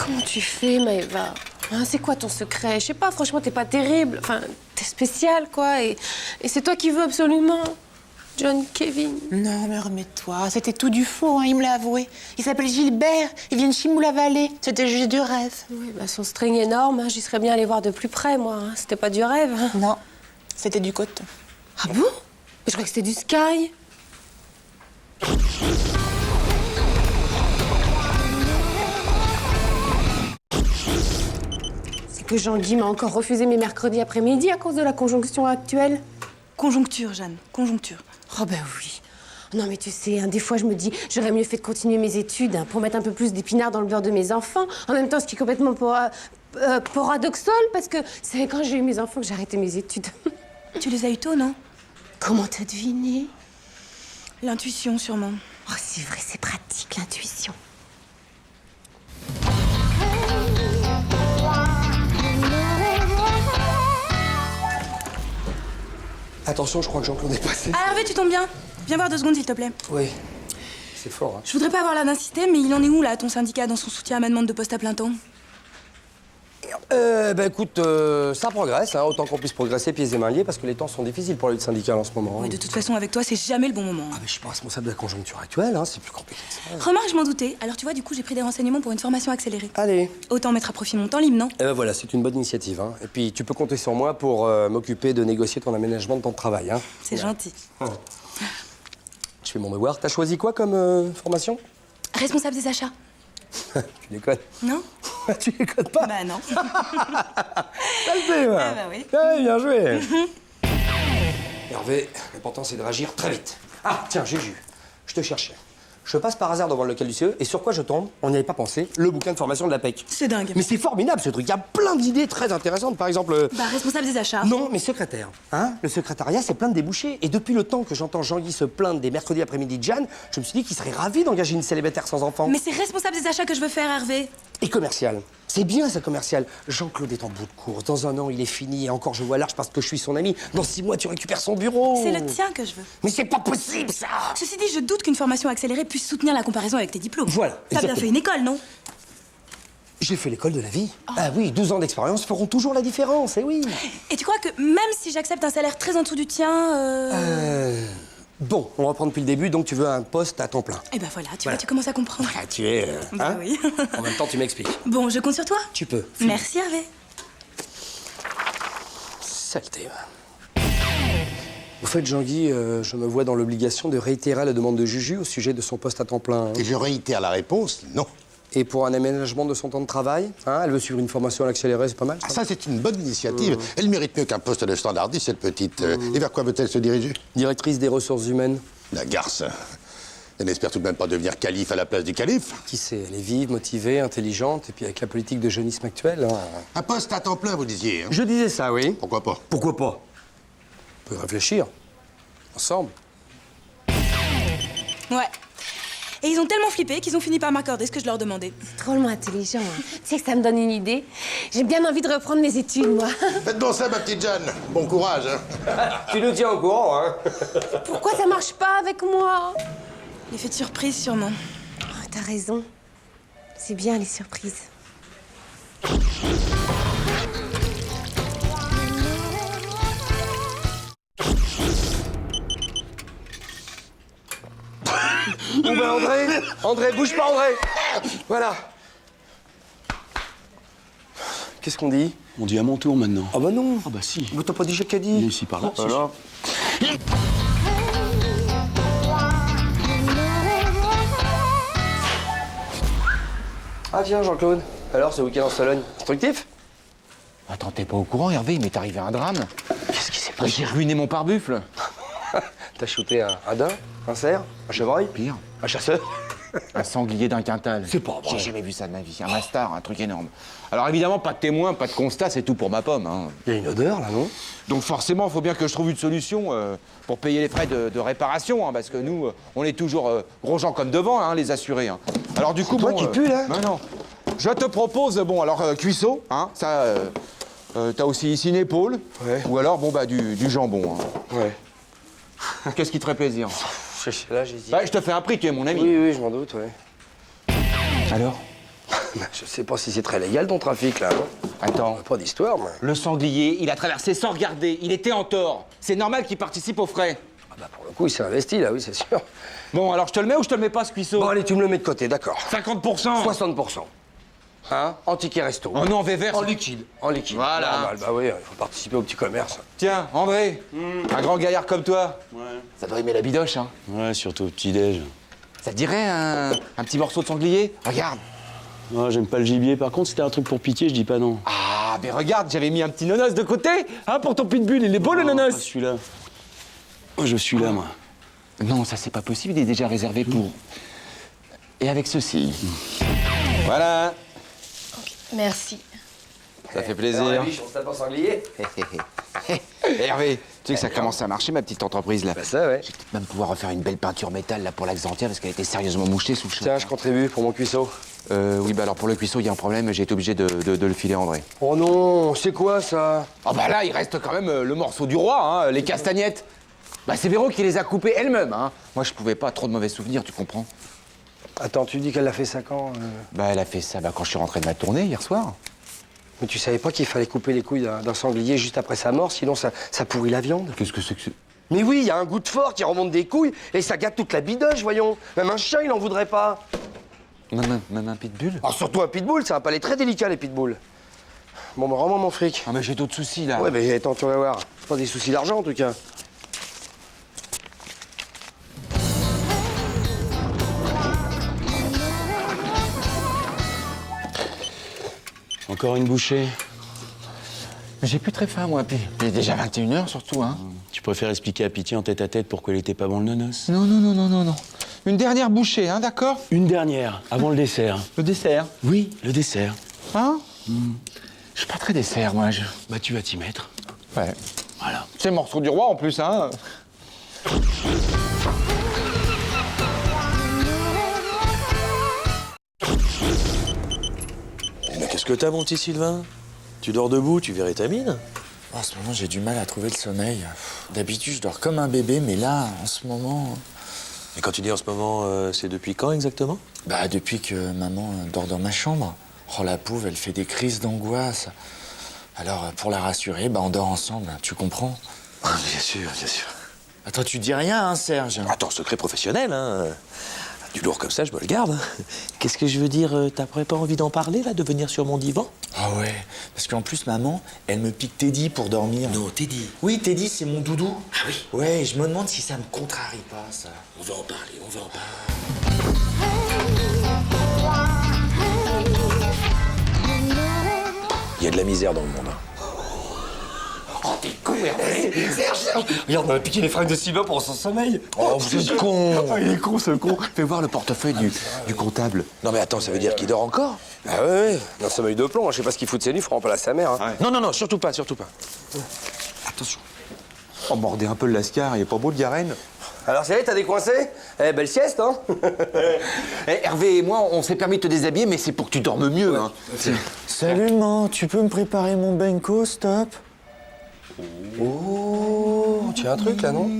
S6: Comment tu fais, Maëva? Hein, c'est quoi ton secret? Je sais pas, franchement, t'es pas terrible. Enfin, t'es spécial, quoi. Et c'est toi qui veux absolument John Kevin.
S14: Non, mais remets-toi. C'était tout du faux, hein, il me l'a avoué. Il s'appelle Gilbert, il vient de Chimou-la-Vallée. C'était juste du rêve.
S6: Oui, bah son string énorme, hein, j'y serais bien allée voir de plus près, moi. Hein. C'était pas du rêve. Hein.
S14: Non, c'était du coton.
S6: Ah bon? Je croyais que c'était du sky. C'est que Jean-Guy m'a encore refusé mes mercredis après-midi à cause de la conjonction actuelle.
S15: Conjoncture, Jeanne, conjoncture.
S6: Oh ben oui. Non mais tu sais, hein, des fois je me dis, j'aurais mieux fait de continuer mes études hein, pour mettre un peu plus d'épinards dans le beurre de mes enfants. En même temps, ce qui est complètement paradoxal, parce que c'est quand j'ai eu mes enfants que j'ai arrêté mes études.
S15: Tu les as eu tôt, non?
S6: Comment t'as deviné?
S15: L'intuition, sûrement.
S6: Oh, c'est vrai, c'est pratique, l'intuition.
S3: Attention, je crois que Jean-Claude est passé.
S15: Ah, Hervé, tu tombes bien. Viens voir 2 secondes, s'il te plaît.
S3: Oui, c'est fort, hein.
S15: Je voudrais pas avoir l'air d'insister, mais il en est où, là, ton syndicat, dans son soutien à ma demande de poste à plein temps?
S3: Écoute, ça progresse, hein, autant qu'on puisse progresser pieds et mains liés, parce que les temps sont difficiles pour les syndicats en ce moment.
S15: Oui, de toute façon, avec toi, c'est jamais le bon moment.
S3: Ah, mais je suis pas responsable de la conjoncture actuelle, hein, c'est plus compliqué que ça.
S15: Remarque, je m'en doutais. Alors, tu vois, du coup, j'ai pris des renseignements pour une formation accélérée.
S3: Allez.
S15: Autant mettre à profit mon temps libre, non?
S3: Voilà, c'est une bonne initiative, hein. Et puis, tu peux compter sur moi pour m'occuper de négocier ton aménagement de temps de travail, hein.
S15: C'est gentil.
S3: Je fais mon devoir. T'as choisi quoi comme formation?
S15: Responsable des achats.
S3: Tu déconnes?
S15: Non?
S3: Tu déconnes pas?
S15: Bah non.
S3: Ça le fait, moi.
S15: Ah bah oui.
S3: Ouais, bien joué. Hervé, l'important c'est de réagir très vite. Ah, tiens, Juju, je te cherchais. Je passe par hasard devant le local du CE et sur quoi je tombe? On n'y avait pas pensé. Le bouquin de formation de la PEC.
S15: C'est dingue.
S3: Mais c'est formidable ce truc. Il y a plein d'idées très intéressantes. Par exemple.
S15: Bah, responsable des achats.
S3: Non, mais secrétaire. Hein? Le secrétariat, c'est plein de débouchés. Et depuis le temps que j'entends Jean-Guy se plaindre des mercredis après-midi de Jeanne, je me suis dit qu'il serait ravi d'engager une célibataire sans enfant.
S15: Mais c'est responsable des achats que je veux faire, Hervé.
S3: Et commercial. C'est bien ça, commercial. Jean-Claude est en bout de course. Dans un an, il est fini. Et encore, je vois large parce que je suis son ami. Dans 6 mois, tu récupères son bureau.
S15: C'est le tien que je veux.
S3: Mais c'est pas possible, ça!
S15: Ceci dit, je doute qu'une formation accélérée puisse soutenir la comparaison avec tes diplômes.
S3: Voilà.
S15: T'as bien
S3: exactement.
S15: fait une école, non?
S3: J'ai fait l'école de la vie. Ah oui, 12 ans d'expérience feront toujours la différence, eh oui.
S15: Et tu crois que même si j'accepte un salaire très en dessous du tien,
S3: Bon, on reprend depuis le début, donc tu veux un poste à temps plein.
S15: Eh ben voilà, tu
S3: Voilà.
S15: vois, tu commences à comprendre.
S3: Ah, tu es...
S15: Bah
S3: hein?
S15: oui.
S3: En même temps, tu m'expliques.
S15: Bon, je compte sur toi.
S3: Tu peux.
S15: Merci, Hervé.
S3: Saleté. Au fait, Jean-Guy, je me vois dans l'obligation de réitérer la demande de Juju au sujet de son poste à temps plein.
S4: Et je réitère la réponse, non.
S3: Et pour un aménagement de son temps de travail, hein, elle veut suivre une formation à l'accéléré, c'est pas mal.
S4: Ça, c'est une bonne initiative. Elle mérite mieux qu'un poste de standardiste, cette petite. Et vers quoi veut-elle se diriger?
S3: Directrice des ressources humaines.
S4: La garce. Elle n'espère tout de même pas devenir calife à la place du calife.
S3: Qui sait, elle est vive, motivée, intelligente, et puis avec la politique de jeunisme actuelle... hein.
S4: Un poste à temps plein, vous disiez. Hein?
S3: Je disais ça, oui.
S4: Pourquoi pas?
S3: Pourquoi pas? On peut réfléchir. Ensemble.
S15: Ouais. Et ils ont tellement flippé qu'ils ont fini par m'accorder ce que je leur demandais.
S6: Drôlement intelligent. Hein. Tu sais que ça me donne une idée. J'ai bien envie de reprendre mes études, moi.
S4: Faites donc ça, ma petite Jeanne. Bon courage. Hein?
S3: Tu nous tiens au courant, hein?
S6: Pourquoi ça marche pas avec moi?
S15: L'effet de surprise, sûrement.
S6: Oh, t'as raison. C'est bien, les surprises.
S3: Bon ben André, bouge pas André. Voilà. Qu'est-ce qu'on dit?
S12: On dit à mon tour maintenant.
S3: Ah bah non.
S12: Ah bah si.
S3: Mais t'as pas dit j'ai qu'à dit.
S12: Il est ici par là.
S3: Voilà. Ah tiens Jean-Claude, alors ce week-end en Sologne, instructif?
S5: Attends, t'es pas au courant, Hervé? Il m'est arrivé un drame.
S3: Qu'est-ce qui s'est passé?
S5: J'ai ruiné mon pare-buffle.
S3: T'as shooté un daim, un cerf, un chevreuil?
S5: Pire.
S3: Un chasseur?
S5: Un sanglier d'un quintal.
S3: C'est pas vrai.
S5: J'ai jamais vu ça de ma vie. Un mastar, un truc énorme. Alors évidemment, pas de témoin, pas de constat, c'est tout pour ma pomme. Hein.
S3: Il y a une odeur là, non?
S5: Donc forcément, il faut bien que je trouve une solution pour payer les frais de réparation, hein, parce que nous, on est toujours gros gens comme devant, hein, les assurés. Hein. Alors du coup,
S3: toi
S5: bon,
S3: qui pue là?
S5: Ben non. Je te propose, bon, alors cuisseau, hein, ça. T'as aussi ici une épaule.
S3: Ouais.
S5: Ou alors, bon, bah, du jambon. Hein.
S3: Ouais.
S5: Qu'est-ce qui te ferait plaisir?
S3: Là, j'hésite.
S5: Bah, je te fais un prix, tu es mon ami.
S3: Oui, je m'en doute, ouais.
S5: Alors?
S3: Je sais pas si c'est très légal ton trafic là. Non?
S5: Attends.
S3: Pas d'histoire, mais.
S5: Le sanglier, il a traversé sans regarder. Il était en tort. C'est normal qu'il participe aux frais.
S3: Ah bah pour le coup, il s'est investi là, oui, c'est sûr.
S5: Bon, alors je te le mets ou je te le mets pas, ce cuisseau?
S3: Bon, allez, tu me le mets de côté, d'accord.
S5: 50%.
S3: 60%. Hein? En ticket resto.
S5: Oh non, Vévert.
S3: En liquide. En liquide.
S5: Voilà.
S3: Normal, bah oui, il faut participer au petit commerce.
S5: Tiens, André, un grand gaillard comme toi.
S12: Ouais.
S5: Ça doit aimer la bidoche, hein.
S12: Ouais, surtout au petit-déj.
S5: Ça te dirait un petit morceau de sanglier? Regarde.
S12: Ouais, j'aime pas le gibier. Par contre, si t'as un truc pour pitié, je dis pas non.
S5: Ah, mais regarde, j'avais mis un petit nonos de côté, hein, pour ton pitbull. Il est beau, le
S12: Pas
S5: nonos.
S12: celui-là. Moi, je suis là, moi.
S5: Non, ça c'est pas possible, il est déjà réservé pour. Et avec ceci. Voilà.
S1: Merci.
S5: Ça fait plaisir.
S3: on se tape en sanglier.
S5: Hervé, tu sais que ça commence à marcher, ma petite entreprise, là.
S3: Bah ça, ouais.
S5: Je vais peut-être même pouvoir refaire une belle peinture métal, là, pour l'Axantia, parce qu'elle était sérieusement mouchée sous le choc.
S3: Tiens, je contribue pour mon cuisseau.
S5: Oui, bah alors pour le cuisseau, il y a un problème, j'ai été obligé de le filer à André.
S3: Oh non, c'est quoi ça?
S5: Ah bah là, il reste quand même le morceau du roi, hein, les castagnettes. Bah c'est Véro qui les a coupées elle-même, hein. Moi, je pouvais pas, trop de mauvais souvenirs, tu comprends?
S3: Attends, tu dis qu'elle a fait ça quand?
S5: Bah elle a fait ça quand je suis rentré de ma tournée, hier soir.
S3: Mais tu savais pas qu'il fallait couper les couilles d'un sanglier juste après sa mort, sinon ça pourrit la viande?
S5: Qu'est-ce que c'est que c'est?
S3: Mais oui, il y a un goût de fort qui remonte des couilles et ça gâte toute la bidoche, voyons. Même un chien, il en voudrait pas.
S5: Même un pitbull?
S3: Alors surtout un pitbull, c'est un palais très délicat, les pitbulls. Bon, bah rends-moi mon fric.
S5: Ah mais j'ai d'autres soucis, là.
S3: Ouais, mais attends, tu vas voir. C'est pas des soucis d'argent, en tout cas.
S12: Encore une bouchée.
S5: J'ai plus très faim, moi, puis il est déjà 21h, surtout, hein.
S12: Tu préfères expliquer à Pitié en tête-à-tête pourquoi il était pas bon le nonos?
S5: Non. Une dernière bouchée, hein, d'accord?
S12: Une dernière, avant le dessert.
S5: Le dessert?
S12: Oui, le dessert.
S5: Hein? Je suis pas très dessert, moi.
S12: Bah, tu vas t'y mettre.
S5: Ouais.
S12: Voilà.
S5: C'est le morceau du roi, en plus, hein.
S16: Mais qu'est-ce que t'as, mon petit Sylvain? Tu dors debout, tu verrais ta mine?
S17: En ce moment, j'ai du mal à trouver le sommeil. D'habitude, je dors comme un bébé, mais là, en ce moment...
S16: Et quand tu dis en ce moment, c'est depuis quand exactement?
S17: Bah, depuis que maman dort dans ma chambre. Oh, la pauvre, elle fait des crises d'angoisse. Alors, pour la rassurer, bah, on dort ensemble, tu comprends?
S16: Bien sûr, bien sûr.
S17: Attends, tu dis rien, hein, Serge?
S16: Attends, secret professionnel, hein. Du lourd comme ça, je me le garde. Qu'est-ce que je veux dire? T'as pas envie d'en parler, là, de venir sur mon divan?
S17: Ah ouais, parce qu'en plus, maman, elle me pique Teddy pour dormir.
S16: Non, Teddy.
S17: Oui, Teddy, c'est mon doudou.
S16: Ah oui?
S17: Ouais, je me demande si ça me contrarie pas, ça.
S16: On va en parler, on va en parler. Il y a de la misère dans le monde.
S3: Oh, t'es con, Hervé. Serge. Regarde, on a piqué les fringues de Sylvain pour son sommeil.
S16: Oh, vous êtes con.
S3: Oh, il est con, ce con.
S2: Fais voir le portefeuille du comptable.
S16: Non mais attends, ça veut dire qu'il dort encore?
S3: Ah ouais, un sommeil de plomb. Je sais pas ce qu'il fout de ses nuits, faut pas à sa mère. Hein.
S16: Non, non, non, surtout pas, surtout pas.
S2: Attention.
S9: Oh, bordez un peu le lascar, il est pas beau le Garenne?
S3: Alors, ça y est, t'as décoincé? Eh, belle sieste, hein?
S2: Hervé et moi, on s'est permis de te déshabiller, mais c'est pour que tu dormes mieux. Hein.
S17: Salut, maman, tu peux me préparer mon benko, stop?
S3: Oh, tu as un truc, là, non?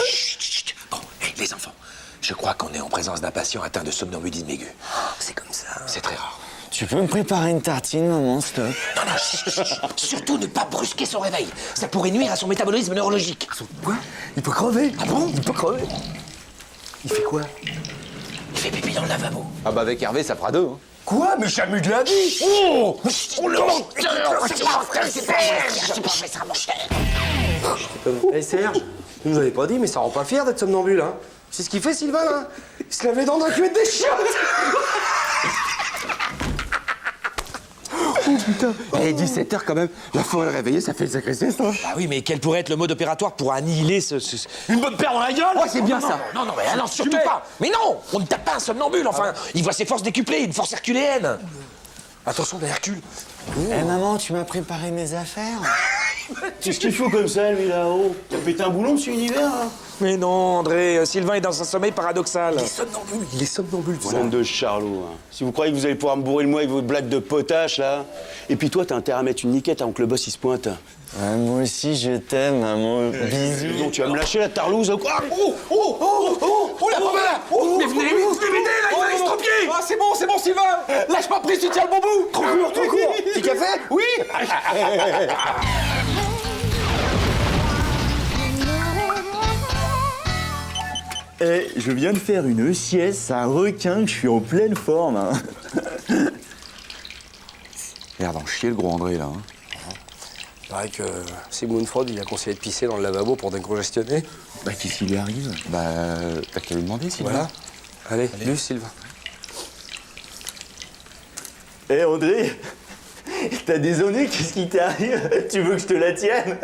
S16: Chut, chut. Bon, les enfants, je crois qu'on est en présence d'un patient atteint de somnambulisme aigu. C'est comme ça. C'est très rare.
S17: Tu peux me préparer une tartine, maman, stop?
S16: Non, non, chut, chut, chut. Surtout ne pas brusquer son réveil. Ça pourrait nuire à son métabolisme neurologique.
S3: Quoi? Il peut crever.
S16: Ah bon?
S3: Il peut crever. Il fait quoi?
S16: Il fait pipi dans le lavabo.
S5: Ah bah avec Hervé, ça fera deux. Hein.
S3: Quoi? Mais Chamu de la vie!
S16: Oh! Oh le menteur! C'est mortel, Serge! C'est pas vrai, c'est un menteur!
S3: Eh, Serge, tu nous avais pas dit, mais ça rend pas fier d'être somnambule, hein? C'est ce qu'il fait, Sylvain, là? Il se lave les dents dans la cuvette des chiottes!
S2: Oh putain. Et 17h quand même, la forêt réveillée, ça fait le sacré sieste. Hein.
S16: Bah oui, mais quel pourrait être le mode opératoire pour annihiler une bonne paire dans la gueule?
S2: Ouais, c'est bien ça.
S16: Non, non, mais alors surtout pas. Mais non, on ne tape pas un somnambule, enfin, il voit ses forces décuplées, une force herculéenne. Attention, de Hercule.
S17: Eh, maman, tu m'as préparé mes affaires?
S12: Qu'est-ce qu'il faut comme ça, lui, là-haut? T'as pété un boulon, monsieur Univers, là?
S16: Mais non, André, Sylvain est dans un sommeil paradoxal.
S3: Il est somnambule, voilà.
S12: Bande de charlots, hein. Si vous croyez que vous allez pouvoir me bourrer le mois avec votre blague de potache, là. Et puis toi, t'as intérêt à mettre une niquette avant que le boss, il se pointe.
S17: Ouais, moi aussi, je t'aime, maman. Bisous.
S12: Donc, tu vas me lâcher la tarlouse, ou quoi?
S16: Oh la bombe là! Mais venez m'aider là, il va l'extropier!
S3: Ah, c'est bon, Sylvain! Lâche pas prise, tu tiens le bon bout! Trop court! Petit café? Oui!
S17: Eh, je viens de faire une sieste, ça requin que je suis en pleine forme. Hein.
S2: Regarde, en chier le gros André, là. Hein.
S3: Il paraît que Sigmund Freud, il a conseillé de pisser dans le lavabo pour décongestionner.
S2: Bah, qu'est-ce qui lui arrive? Bah, t'as qu'à lui demander, Sylvain.
S3: Voilà. Allez, lu, Sylvain.
S17: Eh, André, t'as des ennuis, qu'est-ce qui t'arrive? Tu veux que je te la tienne?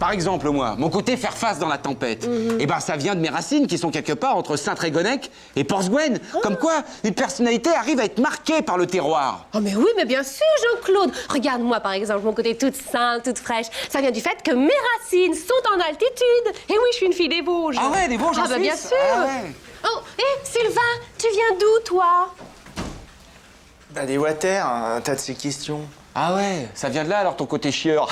S2: Par exemple, moi, mon côté faire face dans la tempête, eh ben ça vient de mes racines qui sont quelque part entre Saint-Trégonec et Porthgwen. Comme quoi, une personnalité arrive à être marquée par le terroir.
S6: Oh mais oui, mais bien sûr, Jean-Claude. Regarde-moi, par exemple, mon côté toute simple, toute fraîche. Ça vient du fait que mes racines sont en altitude. Et oui, je suis une fille des Vosges.
S2: Ah ouais, des Vosges en
S6: bah bien
S2: Suisse.
S6: sûr.
S2: Ah ouais.
S6: Oh, hé, Sylvain, tu viens d'où, toi?
S17: Bah, des water, un tas de ces questions.
S5: Ah ouais, ça vient de là alors ton côté chieur.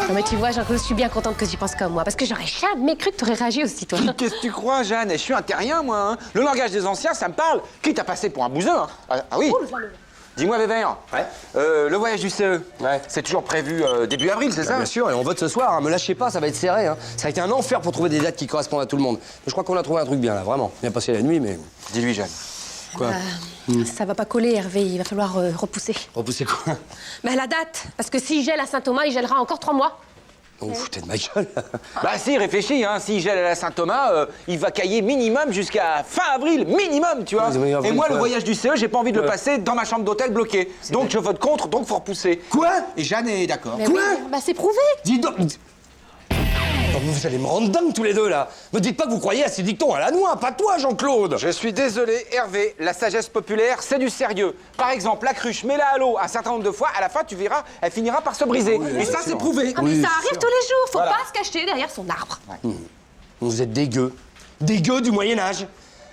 S6: Non mais tu vois, Jean-Claude, je suis bien contente que tu penses comme moi, parce que j'aurais jamais cru que t'aurais réagi aussi, toi.
S5: Qu'est-ce que tu crois, Jeanne? Je suis un terrien, moi. Hein. Le langage des anciens, ça me parle. Quitte à passer pour un bouseux. Hein. Ah oui. Dis-moi, Vévert.
S3: Ouais.
S5: Le voyage du CE.
S3: Ouais.
S5: C'est toujours prévu début avril, c'est ça?
S3: Bien sûr, et on vote ce soir, hein. Me lâchez pas, ça va être serré. Hein. Ça a été un enfer pour trouver des dates qui correspondent à tout le monde. Mais je crois qu'on a trouvé un truc bien, là, vraiment. Bien passé la nuit, mais...
S5: Dis-lui, Jeanne.
S3: Quoi?
S6: Ça va pas coller, Hervé, il va falloir repousser.
S3: Repousser quoi?
S6: Mais la date, parce que s'il gèle à Saint-Thomas, il gèlera encore 3 mois.
S3: Donc vous foutez de ma gueule.
S5: Bah si, réfléchis, hein, s'il gèle à la Saint-Thomas, il va cailler minimum jusqu'à fin avril, minimum, tu vois. Et moi, le voyage du CE, j'ai pas envie de le passer dans ma chambre d'hôtel bloquée. Donc je vote contre, donc faut repousser.
S3: Quoi?
S2: Et Jeanne est d'accord.
S6: Mais oui, bah c'est prouvé.
S3: Dis donc. Oh, vous allez me rendre dingue tous les deux là. Me dites pas que vous croyez à ces dictons à la noix, pas toi Jean-Claude.
S2: Je suis désolé, Hervé, la sagesse populaire, c'est du sérieux. Par exemple, la cruche, mets-la à l'eau un certain nombre de fois, à la fin, tu verras, elle finira par se briser. Et ça, c'est prouvé.
S6: Ah mais ça arrive tous les jours, faut pas se cacher derrière son arbre.
S3: Vous êtes dégueux. Dégueux du Moyen-Âge.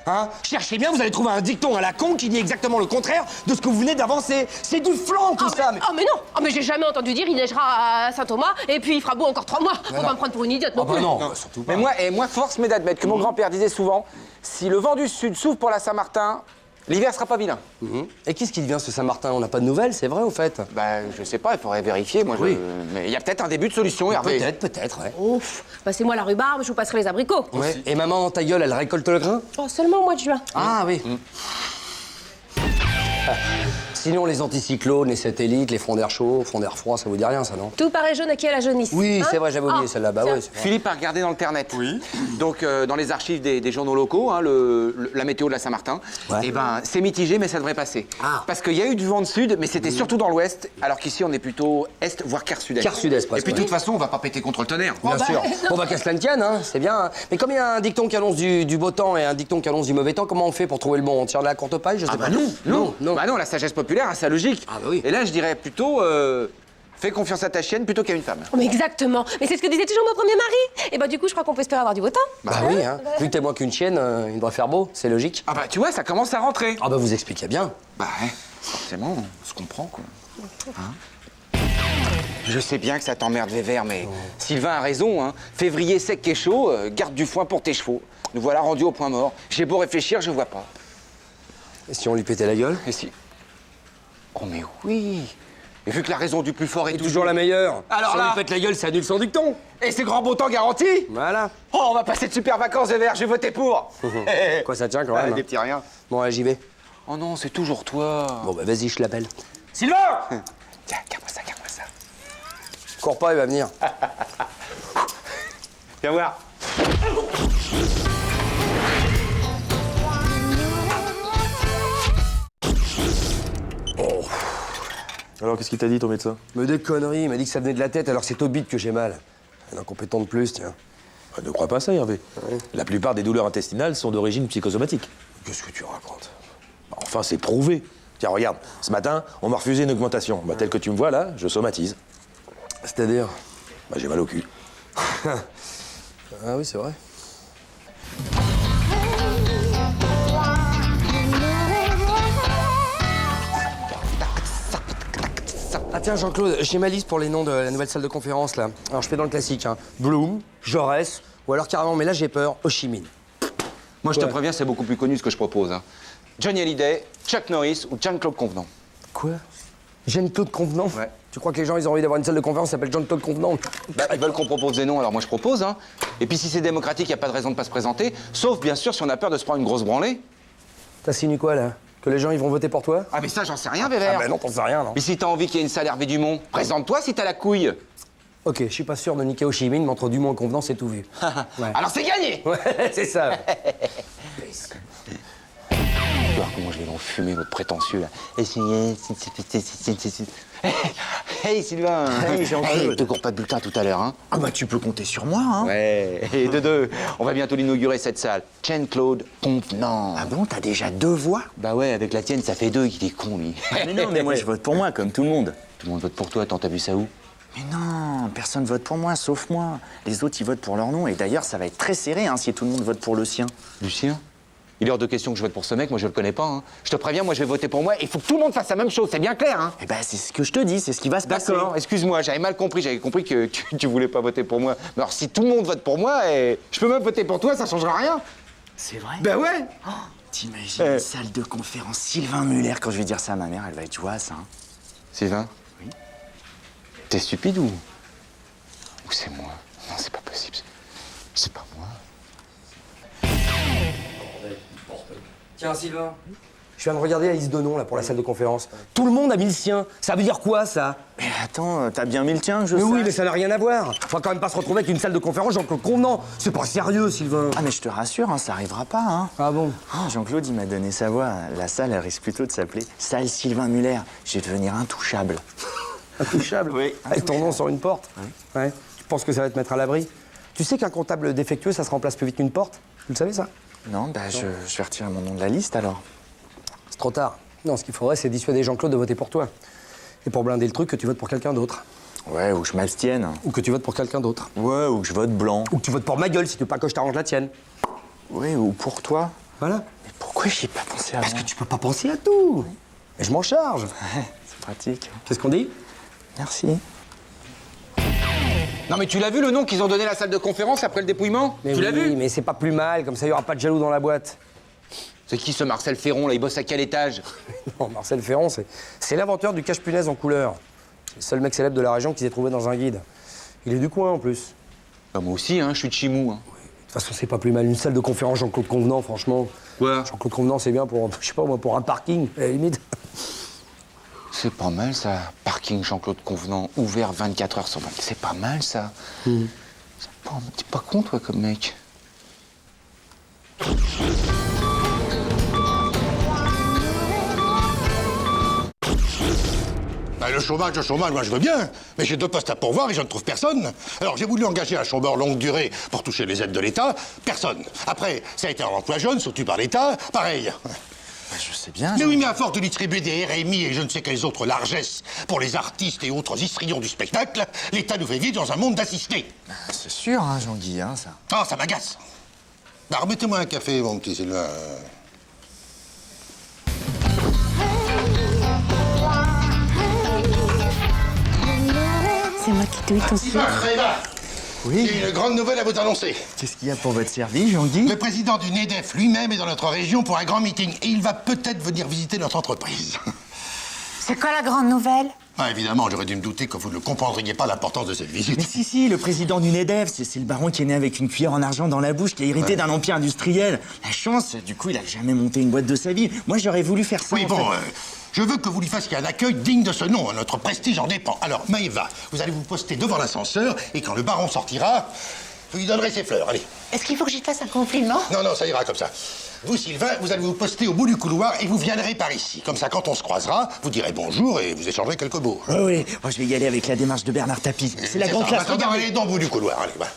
S3: Hein? Cherchez bien, vous allez trouver un dicton à la con qui dit exactement le contraire de ce que vous venez d'avancer. C'est du flan tout ça.
S6: Oh mais non, oh mais j'ai jamais entendu dire il neigera à Saint-Thomas et puis il fera beau encore 3 mois. Faut pas me prendre pour une idiote non plus.
S3: Non, surtout pas.
S2: Mais moi, force m'est d'admettre que mon grand-père disait souvent, si le vent du Sud s'ouvre pour la Saint-Martin, l'hiver sera pas vilain.
S3: Et qu'est-ce qui devient ce Saint-Martin? On n'a pas de nouvelles, c'est vrai au fait?
S2: Bah, je sais pas, il faudrait vérifier, moi.
S3: Oui.
S2: Mais il y a peut-être un début de solution, Hervé.
S3: Peut-être, ouais.
S6: Ouf, passez-moi la rhubarbe, je vous passerai les abricots.
S3: Ouais. Et maman, ta gueule, elle récolte le grain?
S6: Oh, seulement au mois de juin.
S3: Ah oui. Sinon, les anticyclones, les satellites, les fronts d'air chaud, fronts d'air froid, ça vous dit rien, ça, non?
S6: Tout paraît jaune à qui a la jaunisse.
S3: Oui,
S6: Hein?
S3: c'est vrai, j'avais oublié
S6: Ah,
S3: celle-là. Bah
S6: tiens.
S3: ouais, c'est vrai.
S2: Philippe a regardé dans l'internet. Oui. Donc, dans les archives des journaux locaux, hein, la météo de la Saint-Martin,
S3: Ouais.
S2: et ben, c'est mitigé, mais ça devrait passer.
S3: Ah.
S2: Parce qu'il y a eu du vent de sud, mais c'était surtout dans l'ouest, alors qu'ici, on est plutôt est, voire quart sud-est.
S3: Quart sud-est,
S2: Et
S3: presque,
S2: puis, de
S3: ouais.
S2: toute façon, on va pas péter contre le tonnerre.
S3: Bien sûr. Bon, bah, qu'à cela ne tienne, hein, c'est bien. Hein. Mais comme il y a un dicton qui annonce du beau temps et un dicton qui annonce du mauvais temps, comment on fait pour trouver le bon? On tire de la courte paille, je sais
S2: Ah
S3: pas.
S2: bah non. Bah non, la sagesse populaire a sa logique.
S3: Ah bah oui.
S2: Et là, je dirais plutôt, fais confiance à ta chienne plutôt qu'à une femme.
S6: Oh, mais exactement. Mais c'est ce que disait toujours mon premier mari. Et bah du coup, je crois qu'on peut espérer avoir du beau temps.
S3: Bah oui, hein. Vu que t'es moins qu'une chienne, il doit faire beau, c'est logique.
S2: Ah bah tu vois, ça commence à rentrer.
S3: Ah bah vous expliquez bien.
S2: Bah ouais, forcément, on se comprend quoi. Hein? Je sais bien que ça t'emmerde Vévert, mais Sylvain a raison, hein. Février sec et chaud, garde du foin pour tes chevaux. Nous voilà rendus au point mort. J'ai beau réfléchir, je vois pas.
S3: Et si on lui pétait la gueule?
S2: Et si... Oh mais oui. Et vu que la raison du plus fort est
S3: Toujours la meilleure.
S2: Alors
S3: si
S2: là-
S3: on lui pète la gueule, ça annule son dicton.
S2: Et c'est grand beau temps garanti.
S3: Voilà.
S2: Oh, on va passer de super vacances, Vévert, j'ai voté pour.
S3: Quoi, ça tient quand
S2: Ouais,
S3: même.
S2: des
S3: hein.
S2: petits riens.
S3: Bon, allez, j'y vais.
S2: Oh non, c'est toujours toi.
S3: Bon, bah vas-y, je l'appelle.
S2: Sylvain. Tiens, garde-moi ça, garde-moi ça.
S3: Cours pas, il va venir.
S2: Viens voir.
S7: Alors, qu'est-ce qu'il t'a dit, ton médecin?
S3: Mais des conneries, il m'a dit que ça venait de la tête alors que c'est au bide que j'ai mal. Un incompétent de plus, tiens.
S7: Ne crois pas ça, Hervé. La plupart des douleurs intestinales sont d'origine psychosomatique.
S3: Qu'est-ce que tu racontes?
S7: Enfin, c'est prouvé. Tiens, regarde, ce matin, on m'a refusé une augmentation. Bah, tel que tu me vois, là, je somatise.
S3: C'est-à-dire?
S7: Bah, j'ai mal au cul.
S3: Ah oui, c'est vrai. Ah tiens, Jean-Claude, j'ai ma liste pour les noms de la nouvelle salle de conférence, là. Alors, je fais dans le classique, hein. Bloom, Jaurès, ou alors carrément, mais là, j'ai peur, Ho Chi Minh.
S2: Moi, je te
S3: Ouais.
S2: préviens, c'est beaucoup plus connu ce que je propose. Hein. Johnny Hallyday, Chuck Norris ou Jean-Claude Convenant.
S3: Quoi? Jean-Claude Convenant?
S2: Ouais.
S3: Tu crois que les gens, ils ont envie d'avoir une salle de conférence qui s'appelle Jean-Claude Convenant?
S2: Bah, ils veulent qu'on propose des noms, alors moi je propose. Hein. Et puis si c'est démocratique, il n'y a pas de raison de pas se présenter. Sauf bien sûr si on a peur de se prendre une grosse branlée.
S3: T'insinues quoi, là? Que les gens, ils vont voter pour toi?
S2: Ah mais ça, j'en sais rien, Vévert.
S3: Ah ben non, t'en sais rien, non.
S2: Mais si t'as envie qu'il y ait une salle Hervé Dumont, présente-toi si t'as la couille.
S3: Ok, je suis pas sûr de niquer Ho Chi Minh, mais entre Dumont et Convenant, c'est tout vu. Ouais.
S2: Alors c'est gagné.
S3: Ouais, c'est ça.
S2: Tu vois comment je vais l'enfumer, votre prétentieux, là. Hey, Sylvain.
S12: Hey, Jean-Claude.
S2: Hey, te cours pas de bulletin tout à l'heure, hein.
S12: Ah bah tu peux compter sur moi, hein.
S2: Ouais. Et de deux, on va bientôt l'inaugurer, cette salle. Jean-Claude Convenant.
S12: Ah bon, t'as déjà 2 voix?
S2: Bah ouais, avec la tienne, ça fait 2, il est con, lui.
S12: Mais non, mais moi je vote pour moi, comme tout le monde.
S2: Tout le monde vote pour toi, attends, t'as vu ça où?
S12: Mais non, personne vote pour moi, sauf moi. Les autres, ils votent pour leur nom. Et d'ailleurs, ça va être très serré hein, si tout le monde vote pour le sien.
S2: Lucien? Il est hors de question que je vote pour ce mec, moi je le connais pas. Hein. Je te préviens, moi je vais voter pour moi. Il faut que tout le monde fasse la même chose, c'est bien clair. Hein.
S12: Eh ben, c'est ce que je te dis, c'est ce qui va se passer.
S2: D'accord, excuse-moi, j'avais mal compris. J'avais compris que tu voulais pas voter pour moi. Mais alors si tout le monde vote pour moi, et je peux même voter pour toi, ça changera rien.
S12: C'est vrai?
S2: Ben ouais.
S12: Oh, t'imagines une salle de conférence Sylvain Muller, quand je vais dire ça à ma mère, elle va être joyeuse, hein.
S2: Sylvain?
S12: Oui.
S2: T'es stupide ou c'est moi? Non, c'est pas possible. C'est pas moi.
S3: Tiens, Sylvain, Je viens de regarder la liste de noms là, pour la salle de conférence. Tout le monde a mis le sien. Ça veut dire quoi, ça?
S17: Mais attends, t'as bien mis le tien, je sais.
S3: Oui, mais ça n'a rien à voir. Faut quand même pas se retrouver avec une salle de conférence Jean-Claude Convenant. C'est pas sérieux, Sylvain.
S17: Ah, mais je te rassure, hein, ça arrivera pas, hein.
S3: Ah bon?
S17: Jean-Claude, il m'a donné sa voix. La salle, elle risque plutôt de s'appeler Salle Sylvain Muller. Je vais devenir intouchable.
S3: Intouchable?
S17: Oui.
S3: Avec ton nom sur une porte? Ouais. Tu penses que ça va te mettre à l'abri? Tu sais qu'un comptable défectueux, ça se remplace plus vite qu'une porte? Tu le savais, ça?
S17: Non, bah je vais retirer mon nom de la liste, alors.
S3: C'est trop tard. Non, ce qu'il faudrait, c'est dissuader Jean-Claude de voter pour toi. Et pour blinder le truc, que tu votes pour quelqu'un d'autre.
S17: Ouais, ou que je m'abstienne.
S3: Ou que tu votes pour quelqu'un d'autre.
S17: Ouais, ou que je vote blanc.
S3: Ou que tu votes pour ma gueule, si tu veux pas que je t'arrange la tienne.
S17: Ouais, ou pour toi.
S3: Voilà.
S17: Mais pourquoi j'y ai pas pensé avant?
S3: Parce que tu peux pas penser à tout. Et je m'en charge.
S17: Ouais, c'est pratique.
S3: Qu'est-ce qu'on dit?
S17: Merci.
S2: Non mais tu l'as vu le nom qu'ils ont donné à la salle de conférence après le dépouillement?
S3: Mais
S2: tu l'as
S3: oui,
S2: vu?
S3: mais c'est pas plus mal, comme ça il y aura pas de jaloux dans la boîte.
S2: C'est qui ce Marcel Ferron là? Il bosse à quel étage?
S3: Non, Marcel Ferron, c'est l'inventeur du cache-punaise en couleur. C'est le seul mec célèbre de la région qui s'est trouvé dans un guide. Il est du coin en plus.
S2: Bah, moi aussi, hein, je suis de Chimou. Hein.
S3: De toute façon, c'est pas plus mal. Une salle de conférence Jean-Claude Convenant, franchement.
S2: Quoi?
S3: Jean-Claude Convenant, c'est bien pour, je sais pas moi, pour un parking, à la limite.
S2: C'est pas mal ça. Parking Jean-Claude Convenant, ouvert 24 heures sur 24. C'est pas mal ça. T'es pas con toi comme mec.
S4: Bah, le chômage, moi je veux bien, mais j'ai 2 postes à pourvoir et je ne trouve personne. Alors j'ai voulu engager un chômeur longue durée pour toucher les aides de l'État, personne. Après, ça a été un emploi jeune, soutenu par l'État, pareil.
S17: Bah, je sais bien.
S4: Mais oui, mais à force de distribuer des RMI et je ne sais quelles autres largesses pour les artistes et autres histrions du spectacle, l'État nous fait vivre dans un monde d'assistés.
S17: Bah, c'est sûr, hein, Jean-Guy, hein, ça.
S4: Ah, ça m'agace. Bah, remettez-moi un café, mon petit Sylvain.
S6: C'est moi qui douille ton
S4: Sylvain,
S6: sucre.
S4: Réva,
S17: Oui.
S4: j'ai une grande nouvelle à vous annoncer.
S17: Qu'est-ce qu'il y a pour votre service, Jean-Guy?
S4: Le président du NEDEF lui-même est dans notre région pour un grand meeting et il va peut-être venir visiter notre entreprise.
S14: C'est quoi la grande nouvelle?
S4: Ah, évidemment, j'aurais dû me douter que vous ne comprendriez pas l'importance de cette visite.
S17: Mais si, le président du NEDEF, c'est le baron qui est né avec une cuillère en argent dans la bouche, qui a hérité d'un empire industriel. La chance, du coup, il a jamais monté une boîte de sa vie. Moi, j'aurais voulu faire ça.
S4: Oui, bon, je veux que vous lui fassiez un accueil digne de ce nom. Notre prestige en dépend. Alors, Maëva, vous allez vous poster devant l'ascenseur et quand le baron sortira, vous lui donnerez ses fleurs. Allez.
S14: Est-ce qu'il faut que j'y fasse un compliment?
S4: Non, ça ira comme ça. Vous, Sylvain, vous allez vous poster au bout du couloir et vous viendrez par ici. Comme ça, quand on se croisera, vous direz bonjour et vous échangerez quelques mots.
S17: Oui, moi je vais y aller avec la démarche de Bernard Tapie. C'est la grande classe.
S4: Attends, allez dans le bout du couloir, allez, va.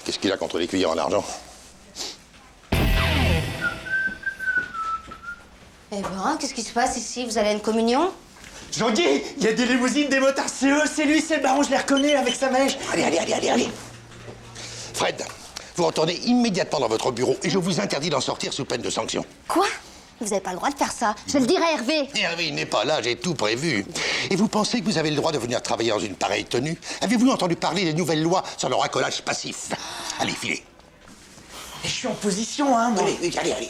S4: Qu'est-ce qu'il a contre les cuillères en argent?
S1: Eh ben, qu'est-ce qui se passe ici? Vous allez à une communion?
S17: Jean-Guy, il y a des limousines, des motards, c'est eux, c'est lui, c'est le baron, je les reconnais avec sa mèche.
S4: Allez. Fred, vous retournez immédiatement dans votre bureau et je vous interdis d'en sortir sous peine de sanction.
S1: Quoi? Vous n'avez pas le droit de faire ça. Je le dirai à Hervé.
S4: Hervé, il n'est pas là, j'ai tout prévu. Et vous pensez que vous avez le droit de venir travailler dans une pareille tenue? Avez-vous entendu parler des nouvelles lois sur le racolage passif? Allez, filez.
S17: Mais je suis en position, hein, moi.
S4: Allez.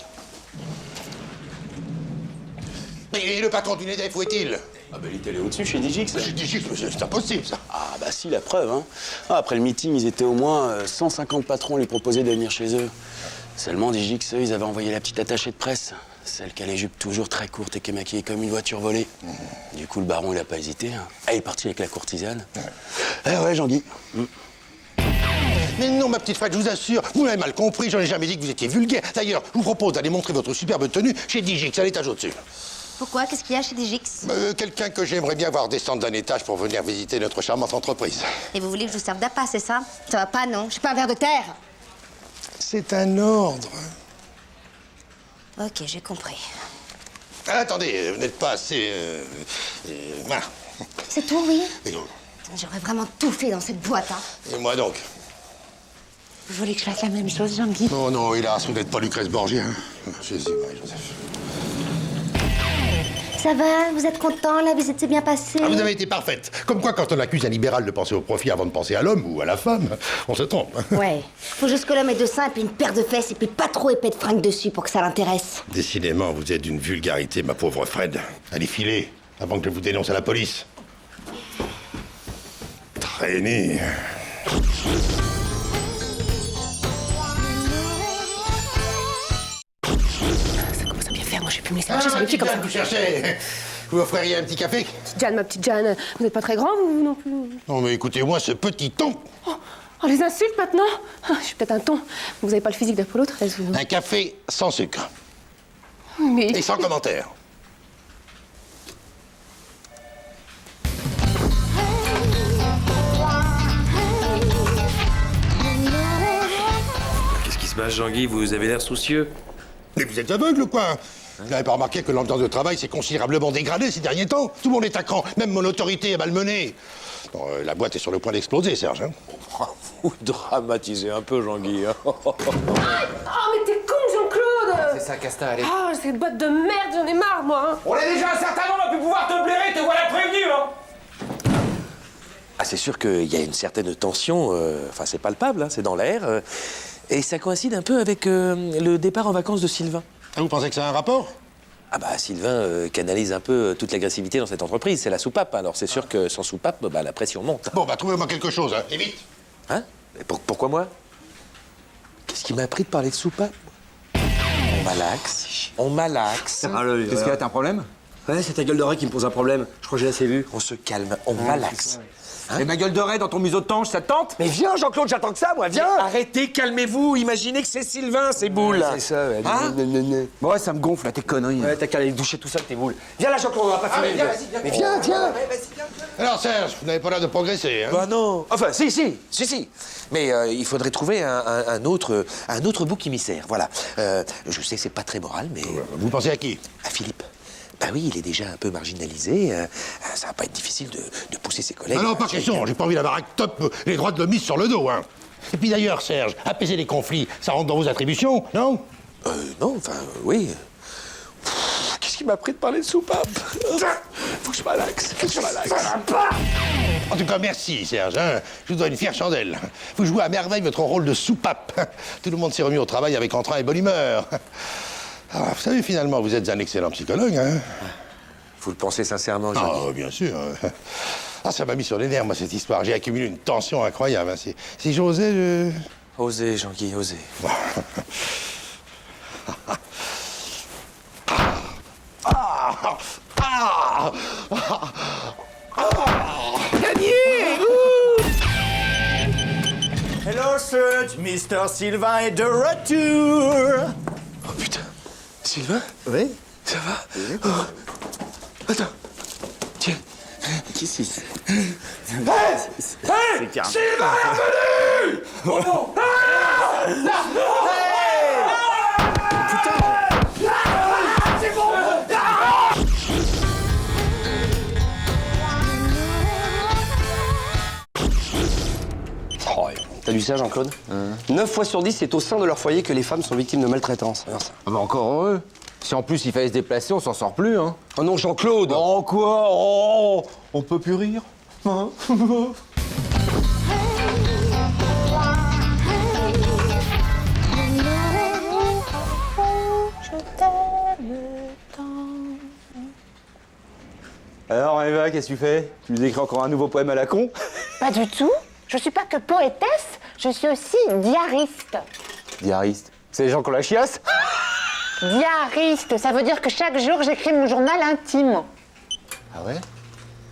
S4: Et le patron du NEDEF, où est-il?
S12: Ah bah il est allé au-dessus chez Digix.
S4: Chez Digix, c'est impossible, ça.
S12: Ah bah si, la preuve, hein. Ah, après le meeting, ils étaient au moins 150 patrons à lui proposer de venir chez eux. Seulement, Digix, eux, ils avaient envoyé la petite attachée de presse. Celle qui a les jupes toujours très courtes et qui est maquillée comme une voiture volée. Du coup, le baron, il a pas hésité. Hein. Ah, il est parti avec la courtisane. Ouais, Jean-Guy.
S4: Mais non, ma petite Fred, je vous assure, vous m'avez mal compris, j'en ai jamais dit que vous étiez vulgaire. D'ailleurs, je vous propose d'aller montrer votre superbe tenue chez Digix, à l'étage au-dessus.
S1: Pourquoi? Qu'est-ce qu'il y a chez Digix?
S4: Quelqu'un que j'aimerais bien voir descendre d'un étage pour venir visiter notre charmante entreprise.
S1: Et vous voulez que je vous serve d'appât, c'est ça? Ça va pas, non? Je suis pas un ver de terre.
S4: C'est un ordre.
S1: Ok, j'ai compris.
S4: Attendez, vous n'êtes pas assez... voilà.
S1: C'est tout, oui?
S4: Et,
S1: J'aurais vraiment tout fait dans cette boîte, hein.
S4: et moi donc?
S6: Vous voulez que je fasse la même chose, Jean-Guy?
S4: Non, hélas, vous n'êtes pas Lucrèce Borgia, hein. Jésus, Marie-Joseph.
S1: Ça va? Vous êtes content? La visite s'est bien passée?
S4: Ah, vous avez été parfaite. Comme quoi, quand on accuse un libéral de penser au profit avant de penser à l'homme ou à la femme, on se trompe.
S1: Ouais. Faut juste que l'homme ait de seins et puis une paire de fesses et puis pas trop épais de fringues dessus pour que ça l'intéresse.
S4: Décidément, vous êtes d'une vulgarité, ma pauvre Fred. Allez, filez, avant que je vous dénonce à la police. Traînez.
S14: Ça commence à bien faire
S6: me laisser marcher sur les pieds comme ça.
S4: Vous cherchez. Vous m'offririez un petit café?
S6: Petite Jeanne, ma petite Jeanne, vous n'êtes pas très grand, vous non plus.
S4: Non, mais écoutez-moi ce petit ton.
S6: Oh, les insultes maintenant. Je suis peut-être un ton. Vous avez pas le physique d'Apollo 13, vous.
S4: Un café sans sucre.
S6: Mais...
S4: Et sans commentaire.
S8: Qu'est-ce qui se passe, Jean-Guy? Vous avez l'air soucieux.
S4: Mais vous êtes aveugle ou quoi? Vous n'avez pas remarqué que l'ambiance de travail s'est considérablement dégradée ces derniers temps? Tout le monde est à cran, même mon autorité est malmenée. Bon, la boîte est sur le point d'exploser, Serge. Hein?
S8: Vous dramatisez un peu, Jean-Guy. Hein.
S6: Oh, mais t'es con, Jean-Claude!
S5: C'est ça, Casta, allez.
S6: Ah, cette boîte de merde, j'en ai marre, moi! Hein.
S16: On est déjà un certain nombre à plus pouvoir te blairer, te voilà prévenu, hein.
S8: Ah, c'est sûr qu'il y a une certaine tension, enfin c'est palpable, hein, c'est dans l'air, et ça coïncide un peu avec le départ en vacances de Sylvain.
S4: Ah, vous pensez que ça a un rapport?
S8: Ah bah Sylvain canalise un peu toute l'agressivité dans cette entreprise, c'est la soupape, hein. Alors c'est sûr que sans soupape, bah, la pression monte.
S4: Bon, bah trouvez-moi quelque chose, hein, et vite.
S8: Hein? Mais pourquoi moi? Qu'est-ce qui m'a appris de parler de soupape? On malaxe, on malaxe.
S2: Qu'est-ce qu'il y a, t'as un problème?
S3: Ouais, c'est ta gueule d'oreille qui me pose un problème. Je crois que j'ai assez vu.
S8: On se calme, on malaxe.
S2: Hein? Et ma gueule de raie dans ton museau de tange, ça te tente?
S3: Mais viens, Jean-Claude, j'attends que ça, moi, viens!
S8: Arrêtez, calmez-vous, imaginez que c'est Sylvain, ces boules.
S3: C'est ça, ouais.
S8: Hein?
S2: Ouais, ça me gonfle, là, tes conneries.
S3: Ouais, t'as qu'à aller doucher tout seul, tes boules. Viens là, Jean-Claude, on va pas
S4: Ah,
S3: finir.
S4: mais
S3: Mais viens, viens!
S4: Alors, Serge, vous n'avez pas l'air de progresser, hein?
S8: Bah non. Enfin, si. Mais il faudrait trouver un autre bouc émissaire, voilà. Je sais que c'est pas très moral, mais...
S4: Vous pensez à qui?
S8: À Philippe. Bah oui, il est déjà un peu marginalisé. Ça va pas être difficile de pousser ses collègues.
S4: Ah non, pas question, j'ai pas envie d'avoir un top les droits de l'homme sur le dos, hein. Et puis d'ailleurs, Serge, apaiser les conflits, ça rentre dans vos attributions, non?
S8: Non, enfin, oui. Qu'est-ce qui m'a pris de parler de soupape? Faut que je malaxe,
S4: En tout cas, merci, Serge, hein. Je vous dois une fière chandelle. Vous jouez à merveille votre rôle de soupape. Tout le monde s'est remis au travail avec entrain et bonne humeur. Ah, vous savez, finalement, vous êtes un excellent psychologue, hein?
S8: Vous le pensez sincèrement, Jean-Guy?
S4: Ah, bien sûr. Ah, ça m'a mis sur les nerfs, moi, cette histoire. J'ai accumulé une tension incroyable. Hein. Si j'osais, je...
S8: Osez, Jean-Guy, osez.
S16: Gagné!
S12: Hello, sir, Mr. Sylvain est de retour.
S8: Oh putain, Sylvain?
S12: Oui?
S8: Ça va? Oui. Oh. Attends, tiens.
S12: Qu'est-ce que c'est?
S16: Hey! Sylvain est revenu! Oh non! C'est bon!
S3: Oh, t'as vu ça, Jean-Claude? 9 fois sur 10, c'est au sein de leur foyer que les femmes sont victimes de maltraitance.
S2: Ah bah encore heureux. Si en plus il fallait se déplacer, on s'en sort plus, hein.
S3: Oh non, Jean-Claude!
S2: Oh quoi? Oh, on peut plus rire, hein? Alors Eva, qu'est-ce que tu fais? Tu nous écris encore un nouveau poème à la con?
S14: Pas du tout. Je suis pas que poétesse, je suis aussi diariste.
S2: Diariste. C'est les gens qui ont la chiasse?
S14: Diariste, ça veut dire que chaque jour j'écris mon journal intime.
S2: Ah ouais?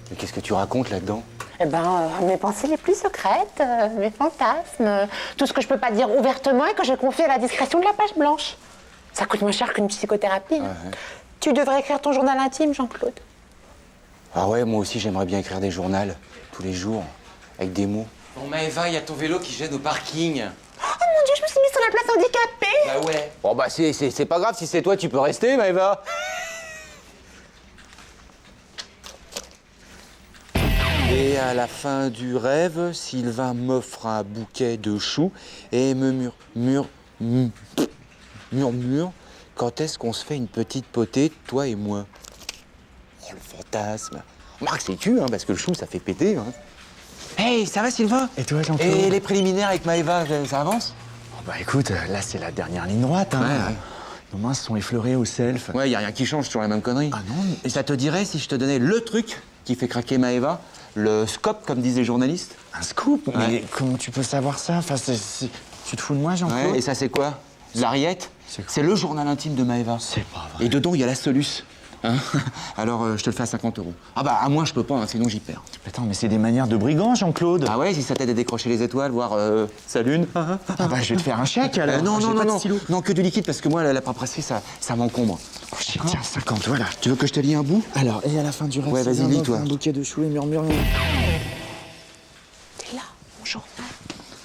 S2: Mais qu'est-ce que tu racontes là-dedans?
S14: Eh ben, mes pensées les plus secrètes, mes fantasmes, tout ce que je peux pas dire ouvertement et que je confie à la discrétion de la page blanche. Ça coûte moins cher qu'une psychothérapie. Hein.
S2: Ouais.
S14: Tu devrais écrire ton journal intime, Jean-Claude.
S2: Ah ouais, moi aussi j'aimerais bien écrire des journaux, tous les jours, avec des mots.
S5: Bon, Maëva, il y a ton vélo qui gêne au parking.
S14: Oh mon Dieu, je me suis mise sur la place handicapée.
S5: Bah ouais.
S2: Bon bah c'est pas grave, si c'est toi tu peux rester, Maëva. Et à la fin du rêve, Sylvain m'offre un bouquet de choux et me murmure quand est-ce qu'on se fait une petite potée, toi et moi. Oh, le fantasme. Remarque, c'est cul, hein, parce que le chou, ça fait péter. Hein. Hey, ça va, Sylvain?
S17: Et toi, Jean-Claude?
S2: Et les préliminaires avec Maëva, ça avance?
S17: Oh, bah écoute, là c'est la dernière ligne droite. Hein.
S2: Ouais.
S17: Nos mains se sont effleurées au self.
S2: Ouais, y a rien qui change, sur la même connerie.
S17: Ah non?
S2: Et ça te dirait si je te donnais le truc qui fait craquer Maëva, le scope, comme disent les journalistes?
S17: Un scoop?
S2: Ouais.
S17: Mais comment tu peux savoir ça? Enfin, tu te fous de moi, Jean-Claude?
S2: Ouais, et ça, c'est quoi? La Rillette, c'est le journal intime de Maëva.
S17: C'est pas vrai.
S2: Et dedans, il y a la Soluce. Hein alors, je te le fais à 50 €. Ah bah, à moins, je peux pas, hein, sinon j'y perds.
S17: Attends, mais c'est des manières de brigand, Jean-Claude.
S2: Ah ouais, si ça t'aide à décrocher les étoiles, voir sa lune.
S17: Ah bah, je vais te faire un chèque, alors.
S2: Non,
S17: J'ai
S2: non,
S17: pas
S2: non,
S17: de stylo.
S2: non, que du liquide, parce que moi, la paperasserie, ça m'encombre.
S17: Oh, tiens, 50, voilà.
S2: Tu veux que je te lie un bout?
S17: Alors, et à la fin du reste,
S2: Ouais, vas-y, lis-toi.
S17: Un bouquet de choux et murmure.
S14: T'es là, mon journal.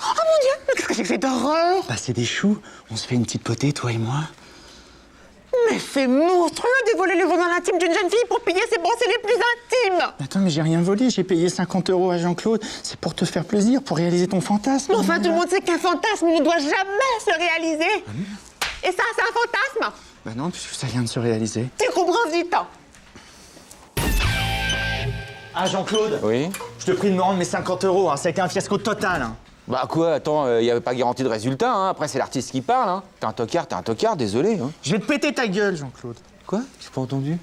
S14: Oh mon Dieu, mais qu'est-ce que c'est que cette horreur?
S17: Bah, c'est des choux. On se fait une petite potée, toi et moi.
S14: Mais c'est monstrueux de voler le journal intime d'une jeune fille pour payer ses pensées les plus intimes.
S17: Attends, mais j'ai rien volé. J'ai payé 50 € à Jean-Claude. C'est pour te faire plaisir, pour réaliser ton fantasme.
S14: Mais enfin, tout le monde sait qu'un fantasme ne doit jamais se réaliser. Et ça, c'est un fantasme.
S17: Bah non, puisque ça vient de se réaliser.
S14: Tu comprends vite.
S17: Ah, Jean-Claude.
S2: Oui?
S17: Je te prie de me rendre mes 50 €, hein. Ça a été un fiasco total, hein.
S2: Bah quoi, attends, il y avait pas garantie de résultat, hein. Après, c'est l'artiste qui parle, hein. T'es un tocard, désolé, hein.
S17: Je vais te péter ta gueule, Jean-Claude.
S2: Quoi? J'ai pas entendu.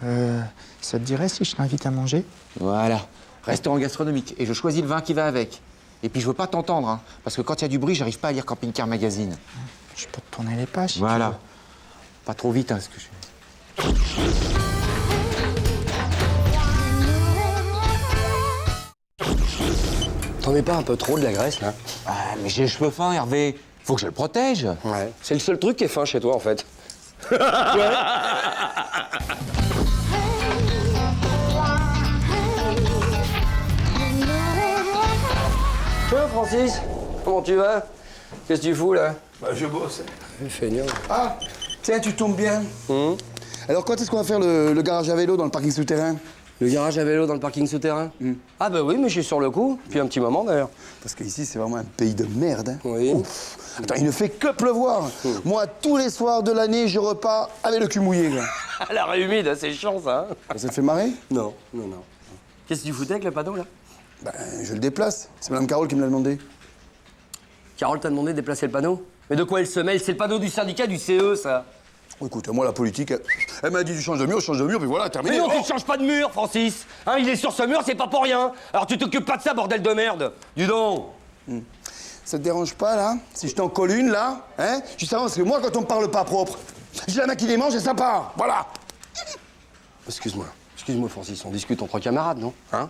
S17: Ça te dirait si je t'invite à manger?
S2: Voilà. Restaurant gastronomique. Et je choisis le vin qui va avec. Et puis, je veux pas t'entendre, hein. Parce que quand il y a du bruit, j'arrive pas à lire Camping Car Magazine.
S17: Je peux te tourner les pages, si tu
S2: Voilà.
S17: veux.
S2: Pas trop vite, hein, ce que je...
S3: T'en mets pas un peu trop de la graisse, là?
S2: Ah, mais j'ai les cheveux fins, Hervé. Faut que je le protège.
S3: Ouais. C'est le seul truc qui est fin chez toi, en fait. Ouais. Tiens, Francis, comment tu vas? Qu'est-ce que tu fous, là?
S7: Bah, je bosse.
S3: Feignant.
S7: Ah, tiens, tu tombes bien. Alors, quand est-ce qu'on va faire le garage à vélo dans le parking souterrain?
S3: Le garage à vélo dans le parking souterrain? Ah bah oui, mais je suis sur le coup, depuis un petit moment d'ailleurs.
S7: Parce qu'ici, c'est vraiment un pays de merde. Hein.
S3: Oui.
S7: Ouf. Attends, il ne fait que pleuvoir. Moi, tous les soirs de l'année, je repars avec le cul mouillé. Quoi.
S3: L'air humide, c'est chiant ça.
S7: Ça te fait marrer?
S3: Non. Qu'est-ce que tu foutais avec le panneau là?
S7: Ben, je le déplace. C'est Madame Carole qui me l'a demandé.
S3: Carole t'a demandé de déplacer le panneau? Mais de quoi elle se mêle? C'est le panneau du syndicat du CE, ça.
S7: Écoute, moi, la politique, elle m'a dit tu changes de mur, puis voilà, terminé.
S3: Mais non, tu ne changes pas de mur, Francis. Hein, il est sur ce mur, c'est pas pour rien. Alors tu t'occupes pas de ça, bordel de merde. Dis donc.
S7: Ça te dérange pas, là? Si je t'en colle une, là? Hein? Justement, parce que moi, quand on me parle pas propre, j'ai la main qui les mange et ça part. Voilà.
S3: Excuse-moi, Francis, on discute entre camarades, non? Hein?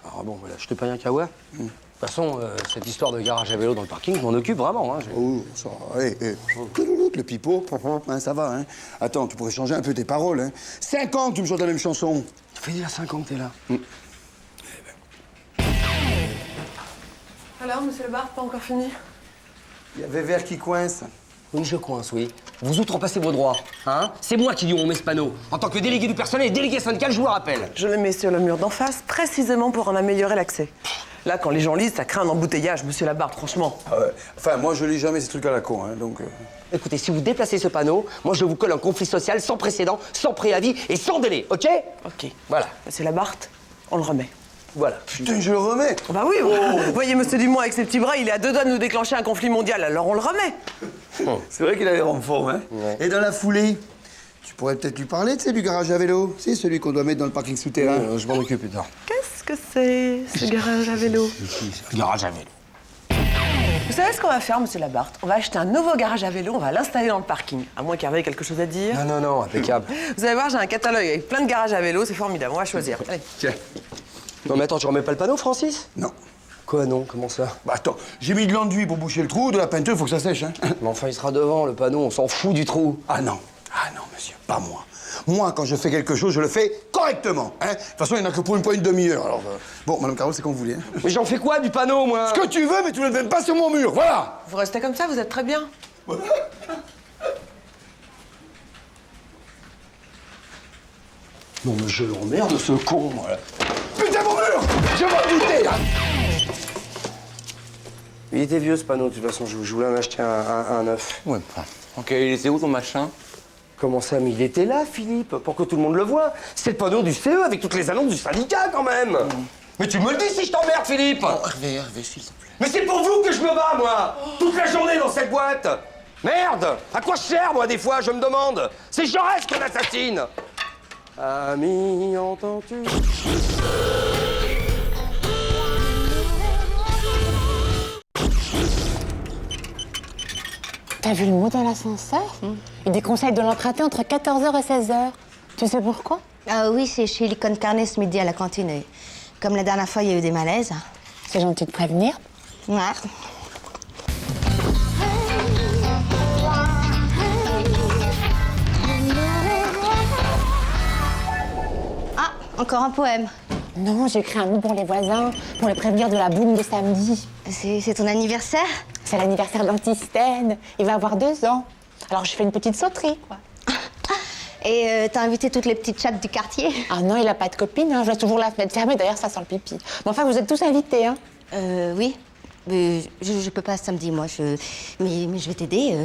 S3: Alors bon, voilà, je te paye un kawa. De toute façon, cette histoire de garage à vélo dans le parking, je m'en occupe vraiment. Hein,
S7: Oh, ça va. Le pipeau, hein, ça va. Hein. Attends, tu pourrais changer un peu tes paroles. Hein. 5 ans que tu me chantes la même chanson.
S3: Ça fait déjà 5 ans que t'es là.
S18: Alors, monsieur le bar, pas encore fini?
S7: Il y a Vévert qui coince.
S3: Oui, je coince, oui. Vous outrepassez vos droits, hein? C'est moi qui lui on met ce panneau. En tant que délégué du personnel et délégué syndical, je vous le rappelle.
S18: Je le mets sur le mur d'en face, précisément pour en améliorer l'accès. Là, quand les gens lisent, ça crée un embouteillage, monsieur Labarthe, franchement.
S7: Ah ouais. Enfin, moi, je lis jamais ces trucs à la con, hein, donc...
S3: Écoutez, si vous déplacez ce panneau, moi, je vous colle un conflit social sans précédent, sans préavis et sans délai, OK?
S18: OK.
S3: Voilà.
S18: Monsieur Labarthe, on le remet.
S3: Voilà.
S7: Putain, je le remets.
S18: Bah oui, vous voyez, monsieur Dumont, avec ses petits bras, il est à 2 doigts de nous déclencher un conflit mondial, alors on le remet.
S7: C'est vrai qu'il a l'air en forme, hein. Ouais. Et dans la foulée, tu pourrais peut-être lui parler, tu sais, du garage à vélo. C'est celui qu'on doit mettre dans le parking souterrain.
S3: Je m'en occupe plus tard.
S18: Qu'est-ce que c'est, ce garage à vélo?
S3: Le garage à vélo.
S18: Vous savez ce qu'on va faire, monsieur Labarthe? On va acheter un nouveau garage à vélo, on va l'installer dans le parking. À moins qu'Hervé ait quelque chose à dire.
S3: Non, impeccable.
S18: Vous allez voir, j'ai un catalogue avec plein de garages à vélo, c'est formidable, on va choisir. Allez.
S3: Tiens. Non, mais attends, tu remets pas le panneau, Francis?
S7: Non.
S3: Quoi, non? Comment ça?
S7: Bah attends, j'ai mis de l'enduit pour boucher le trou, de la peinture, faut que ça sèche, hein.
S3: Mais enfin, il sera devant, le panneau, on s'en fout du trou.
S7: Ah non, monsieur, pas moi. Moi, quand je fais quelque chose, je le fais correctement, hein. De toute façon, il n'y en a que pour une poignée de demi-heure, alors... Bon, Madame Carole, c'est comme vous voulez, hein.
S3: Mais j'en fais quoi, du panneau, moi?
S7: Ce que tu veux, mais tu ne le mets pas sur mon mur, voilà.
S18: Vous restez comme ça, vous êtes très bien.
S3: Non, mais je l'emmerde, ce con, moi, là.
S7: Putain, mon mur! Je m'en doutais, là.
S3: Il était vieux, ce panneau, de toute façon, je voulais en acheter un neuf.
S2: Ouais, ok, il était où ton machin?
S3: Comment ça? Mais il était là, Philippe, pour que tout le monde le voie. C'est le panneau du CE avec toutes les annonces du syndicat, quand même. Mais tu me le dis si je t'emmerde, Philippe.
S2: Oh, Hervé, s'il te plaît.
S3: Mais c'est pour vous que je me bats, moi. Toute la journée dans cette boîte. Merde. À quoi je sers, moi, des fois, je me demande. C'est Jaurès qu'on assassine. Ami, entends-tu?
S14: T'as vu le mot dans l'ascenseur? Il déconseille de l'emprunter entre 14h et 16h. Tu sais pourquoi?
S1: Ah oui, c'est chez l'icône carnet ce midi à la cantine. Et comme la dernière fois, il y a eu des malaises.
S14: C'est gentil de prévenir.
S1: Ouais. Ah, encore un poème.
S14: Non, j'ai écrit un mot pour les voisins, pour les prévenir de la boum de samedi.
S1: C'est ton anniversaire?
S14: C'est l'anniversaire d'Antisthène. Il va avoir 2 ans. Alors je fais une petite sauterie, quoi.
S1: Et t'as invité toutes les petites chattes du quartier?
S14: Ah non, il a pas de copine, hein. Je laisse toujours la fenêtre fermée, d'ailleurs ça sent le pipi. Mais enfin, vous êtes tous invités, hein.
S1: Oui. Mais je peux pas samedi, moi. Mais je vais t'aider.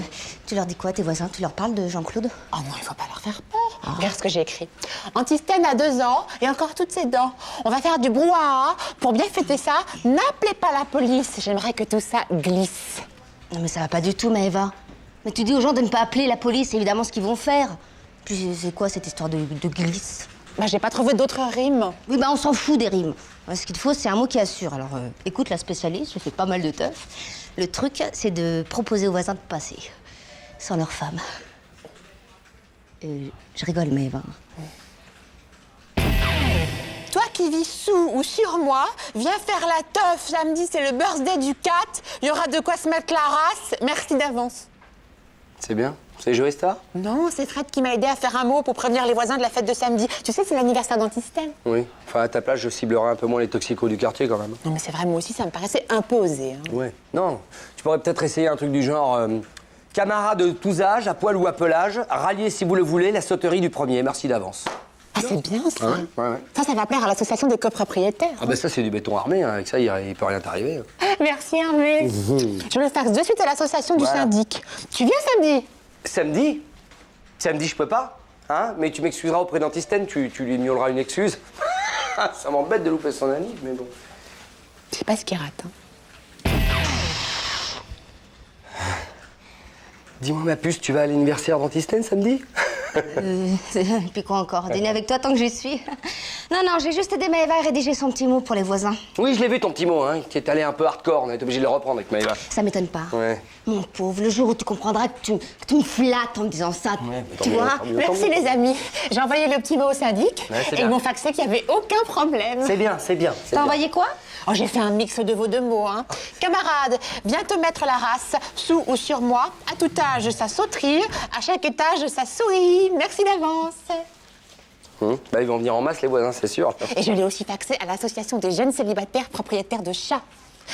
S1: Tu leur dis quoi, tes voisins? Tu leur parles de Jean-Claude?
S14: Oh non, il faut pas leur faire peur. Regarde ce que j'ai écrit. Antisthène a 2 ans et encore toutes ses dents. On va faire du brouhaha. Pour bien fêter ça, n'appelez pas la police. J'aimerais que tout ça glisse.
S1: Non, mais ça va pas du tout, Maëva. Mais tu dis aux gens de ne pas appeler la police, c'est évidemment ce qu'ils vont faire. Puis c'est quoi cette histoire de glisse?
S14: Bah, j'ai pas trouvé d'autres rimes.
S1: Oui, bah on s'en fout des rimes. Ce qu'il faut, c'est un mot qui assure. Alors, écoute la spécialiste, je fais pas mal de teuf. Le truc, c'est de proposer aux voisins de passer. Sans leur femme. Je rigole, Maëva.
S14: Toi qui vis sous ou sur moi, viens faire la teuf. Samedi, c'est le birthday du cat. Il y aura de quoi se mettre la race. Merci d'avance.
S3: C'est bien. C'est Joe Star?
S14: Non, c'est Fred qui m'a aidé à faire un mot pour prévenir les voisins de la fête de samedi. Tu sais, c'est l'anniversaire d'Antisthène.
S3: Oui. Enfin, à ta place, je ciblerai un peu moins les toxicos du quartier, quand même.
S14: Non, mais c'est vrai, moi aussi, ça me paraissait un peu osé. Hein.
S3: Ouais. Non, tu pourrais peut-être essayer un truc du genre... camarades de tous âges, à poil ou à pelage, ralliez si vous le voulez la sauterie du premier. Merci d'avance.
S14: Ah, c'est bien, ça.
S3: Ouais.
S14: Ça va plaire à l'association des copropriétaires.
S3: Ah, ben ça, c'est du béton armé. Hein. Avec ça, il peut rien t'arriver.
S14: Merci, Hervé. Je le faxe de suite à l'association du syndic. Tu viens samedi?
S3: Samedi? Samedi, je peux pas. Hein? Mais tu m'excuseras auprès d'Antisthène, tu lui miauleras une excuse. Ça m'embête de louper son anniv, mais bon.
S14: Je sais pas ce qu'il rate. Hein.
S3: Dis-moi, ma puce, tu vas à l'anniversaire d'Antisthène samedi?
S1: Puis quoi encore? Dîner avec toi tant que j'y suis? Non, j'ai juste aidé Maëva à rédiger son petit mot pour les voisins.
S3: Oui, je l'ai vu ton petit mot, hein, qui est allé un peu hardcore. On a été obligé de le reprendre avec Maëva.
S1: Ça m'étonne pas.
S3: Ouais.
S1: Mon pauvre, le jour où tu comprendras que tu me flattes en me disant ça, tu vois?
S14: Merci les amis. J'ai envoyé le petit mot au syndic et
S3: bien.
S14: ils m'ont faxé qu'il n'y avait aucun problème.
S3: C'est bien.
S1: T'as envoyé quoi?
S14: Oh, j'ai fait un mix de vos 2 mots. Hein. Camarade, viens te mettre la race, sous ou sur moi. À tout âge, ça sauterie. À chaque étage, ça sourit. Merci d'avance.
S3: Bah, ils vont venir en masse, les voisins, c'est sûr.
S14: Et je l'ai aussi faxé à l'association des jeunes célibataires propriétaires de chats.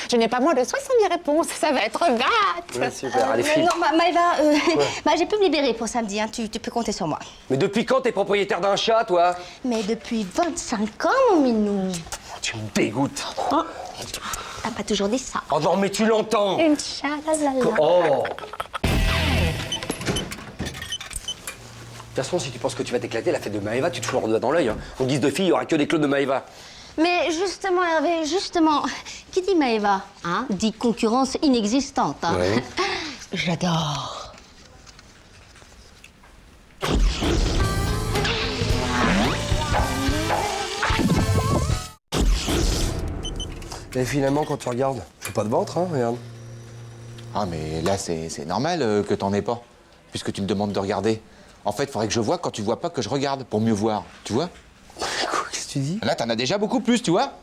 S14: Je n'ai pas moins de 70 réponses. Ça va être vaste.
S3: Ouais, super, allez, file.
S1: Non, Maëva, j'ai pu me libérer pour samedi. Hein. Tu peux compter sur moi.
S3: Mais depuis quand t'es propriétaire d'un chat, toi?
S1: Mais depuis 25 ans, mon minou.
S3: Tu me dégoûtes.
S1: Oh. T'as pas toujours dit ça.
S3: Oh non, mais tu l'entends.
S1: Inch'Allah.
S3: Oh. De toute façon, si tu penses que tu vas t'éclater, la fête de Maëva, tu te fous le doigt dans l'œil. Hein. En guise de fille, il n'y aura que des clones de Maëva.
S1: Mais justement, Hervé, qui dit Maëva, hein, dit concurrence inexistante. Hein.
S3: Ouais.
S1: J'adore.
S3: Et finalement, quand tu regardes, j'ai pas de ventre, hein, regarde.
S5: Ah, mais là, c'est normal que t'en aies pas, puisque tu me demandes de regarder. En fait, il faudrait que je vois quand tu vois pas que je regarde, pour mieux voir, tu vois?
S3: Qu'est-ce que tu dis?
S5: Là, t'en as déjà beaucoup plus, tu vois?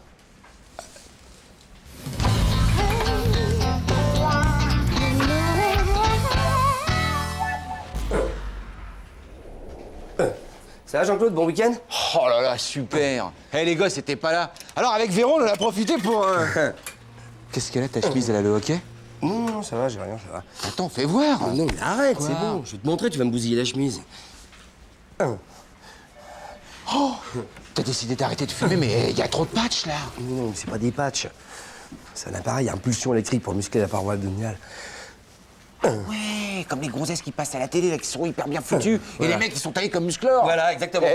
S3: Ça va, Jean-Claude, bon week-end?
S5: Oh là là, super! Eh, les gosses, c'était pas là. Alors, avec Véron, on en a profité pour... Qu'est-ce qu'elle a, ta chemise, elle a le hockey?
S3: Non, ça va, j'ai rien, ça va.
S5: Attends, fais voir!
S3: Non, mais arrête,
S5: Quoi?
S3: c'est bon. Je vais te montrer, tu vas me bousiller la chemise.
S5: Oh! T'as décidé d'arrêter de fumer, mais il y a trop de patchs, là!
S3: Non, c'est pas des patchs. C'est un appareil à impulsion électrique pour muscler la paroi abdominale.
S5: Ouais, comme les gonzesses qui passent à la télé, là, qui sont hyper bien foutus.
S3: Voilà.
S5: Et les mecs qui sont taillés comme muscleurs.
S3: Voilà, exactement.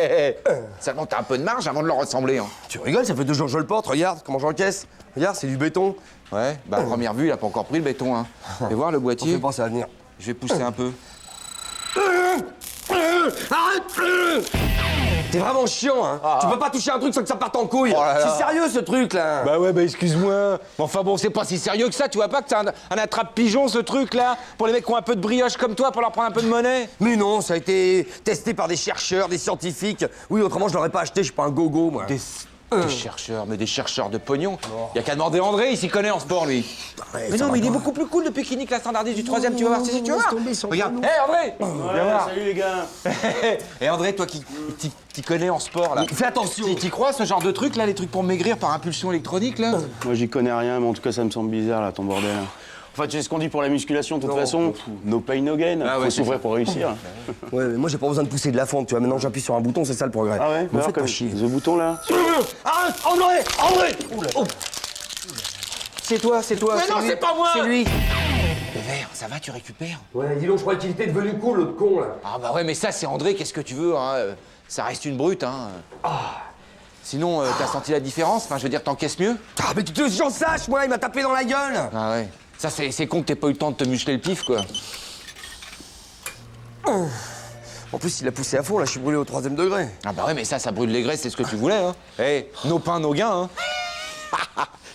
S5: Seulement, t'as un peu de marge avant de leur ressembler. Hein.
S3: Tu rigoles, ça fait 2 jours que je le porte, regarde comment j'encaisse. Regarde, c'est du béton.
S5: Ouais, bah, à première vue, il a pas encore pris le béton. Hein. Fais voir le boîtier.
S3: On fait penser à venir.
S5: Je vais pousser un peu.
S3: Arrête! T'es vraiment chiant, hein. Tu peux pas toucher un truc sans que ça parte en couille.
S2: là là.
S3: C'est sérieux, ce truc-là.
S2: Bah ouais, bah excuse-moi. Enfin bon, c'est pas si sérieux que ça. Tu vois pas que c'est un attrape-pigeon, ce truc-là, pour les mecs qui ont un peu de brioche comme toi, pour leur prendre un peu de monnaie?
S3: Mais non, ça a été testé par des chercheurs, des scientifiques. Oui, autrement, je l'aurais pas acheté, je suis pas un gogo, moi.
S2: Des chercheurs, mais des chercheurs de pognon. Y a qu'à demander à André, il s'y connaît en sport, lui. Mais non, mais il est beaucoup plus cool depuis qu'il nique la standardise du 3ème, tu vas voir, tu vas voir. Regarde, hé André, viens voir.
S12: Salut les gars.
S2: Et André, toi qui connais en sport, là.
S3: Fais attention.
S2: T'y crois, ce genre de truc, là, les trucs pour maigrir par impulsion électronique, là?
S12: Moi j'y connais rien, mais en tout cas ça me semble bizarre là, ton bordel. Enfin, tu sais ce qu'on dit pour la musculation, de toute façon, no pain, no gain.
S2: Ah ouais,
S12: faut s'ouvrir pour réussir.
S3: Ouais, mais moi, j'ai pas besoin de pousser de la fonte, tu vois. Maintenant, j'appuie sur un bouton, c'est ça le progrès.
S12: Ah ouais?
S3: Me faites pas
S12: comme
S3: chier.
S12: le bouton là.
S3: Arrête, André. Oh. C'est toi.
S2: Mais non,
S3: lui.
S2: c'est pas moi.
S3: C'est lui.
S2: Le verre, ça va, tu récupères?
S3: Ouais, dis donc, je croyais qu'il était devenu cool, l'autre con, là.
S2: Ah bah ouais, mais ça, c'est André, qu'est-ce que tu veux, hein? Ça reste une brute, hein. Sinon, t'as senti la différence? Enfin, je veux dire, t'encaisses mieux?
S3: Ah, mais tu te j'en sache, moi, il m'a tapé dans la gueule.
S2: Ah ouais. Ça, c'est con que t'aies pas eu le temps de te muscler le pif, quoi.
S3: En plus, il a poussé à fond, là, je suis brûlé au 3e degré.
S2: Ah bah ouais, mais ça brûle les graisses, c'est ce que tu voulais, hein. Eh, nos pains, nos gains, hein.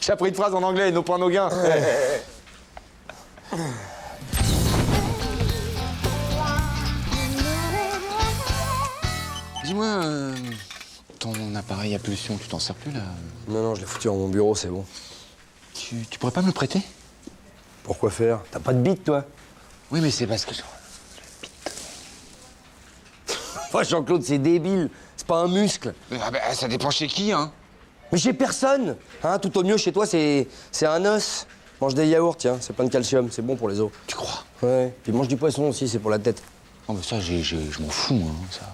S2: J'ai appris une phrase en anglais, nos pains, nos gains. Dis-moi, ton appareil à pulsion, tu t'en sers plus, là?
S3: Non, je l'ai foutu dans mon bureau, c'est bon.
S2: Tu pourrais pas me le prêter?
S3: Pourquoi faire? T'as pas de bite, toi?
S2: Oui, mais c'est parce que...
S3: Oh, Jean-Claude, c'est débile. C'est pas un muscle.
S2: Ah bah, ça dépend chez qui, hein.
S3: Mais chez personne. Hein, tout au mieux, chez toi, c'est un os. Mange des yaourts, tiens, c'est plein de calcium, c'est bon pour les os.
S2: Tu crois?
S3: Ouais. Puis mange du poisson aussi, c'est pour la tête.
S2: Oh, mais ça, je m'en fous, hein, ça.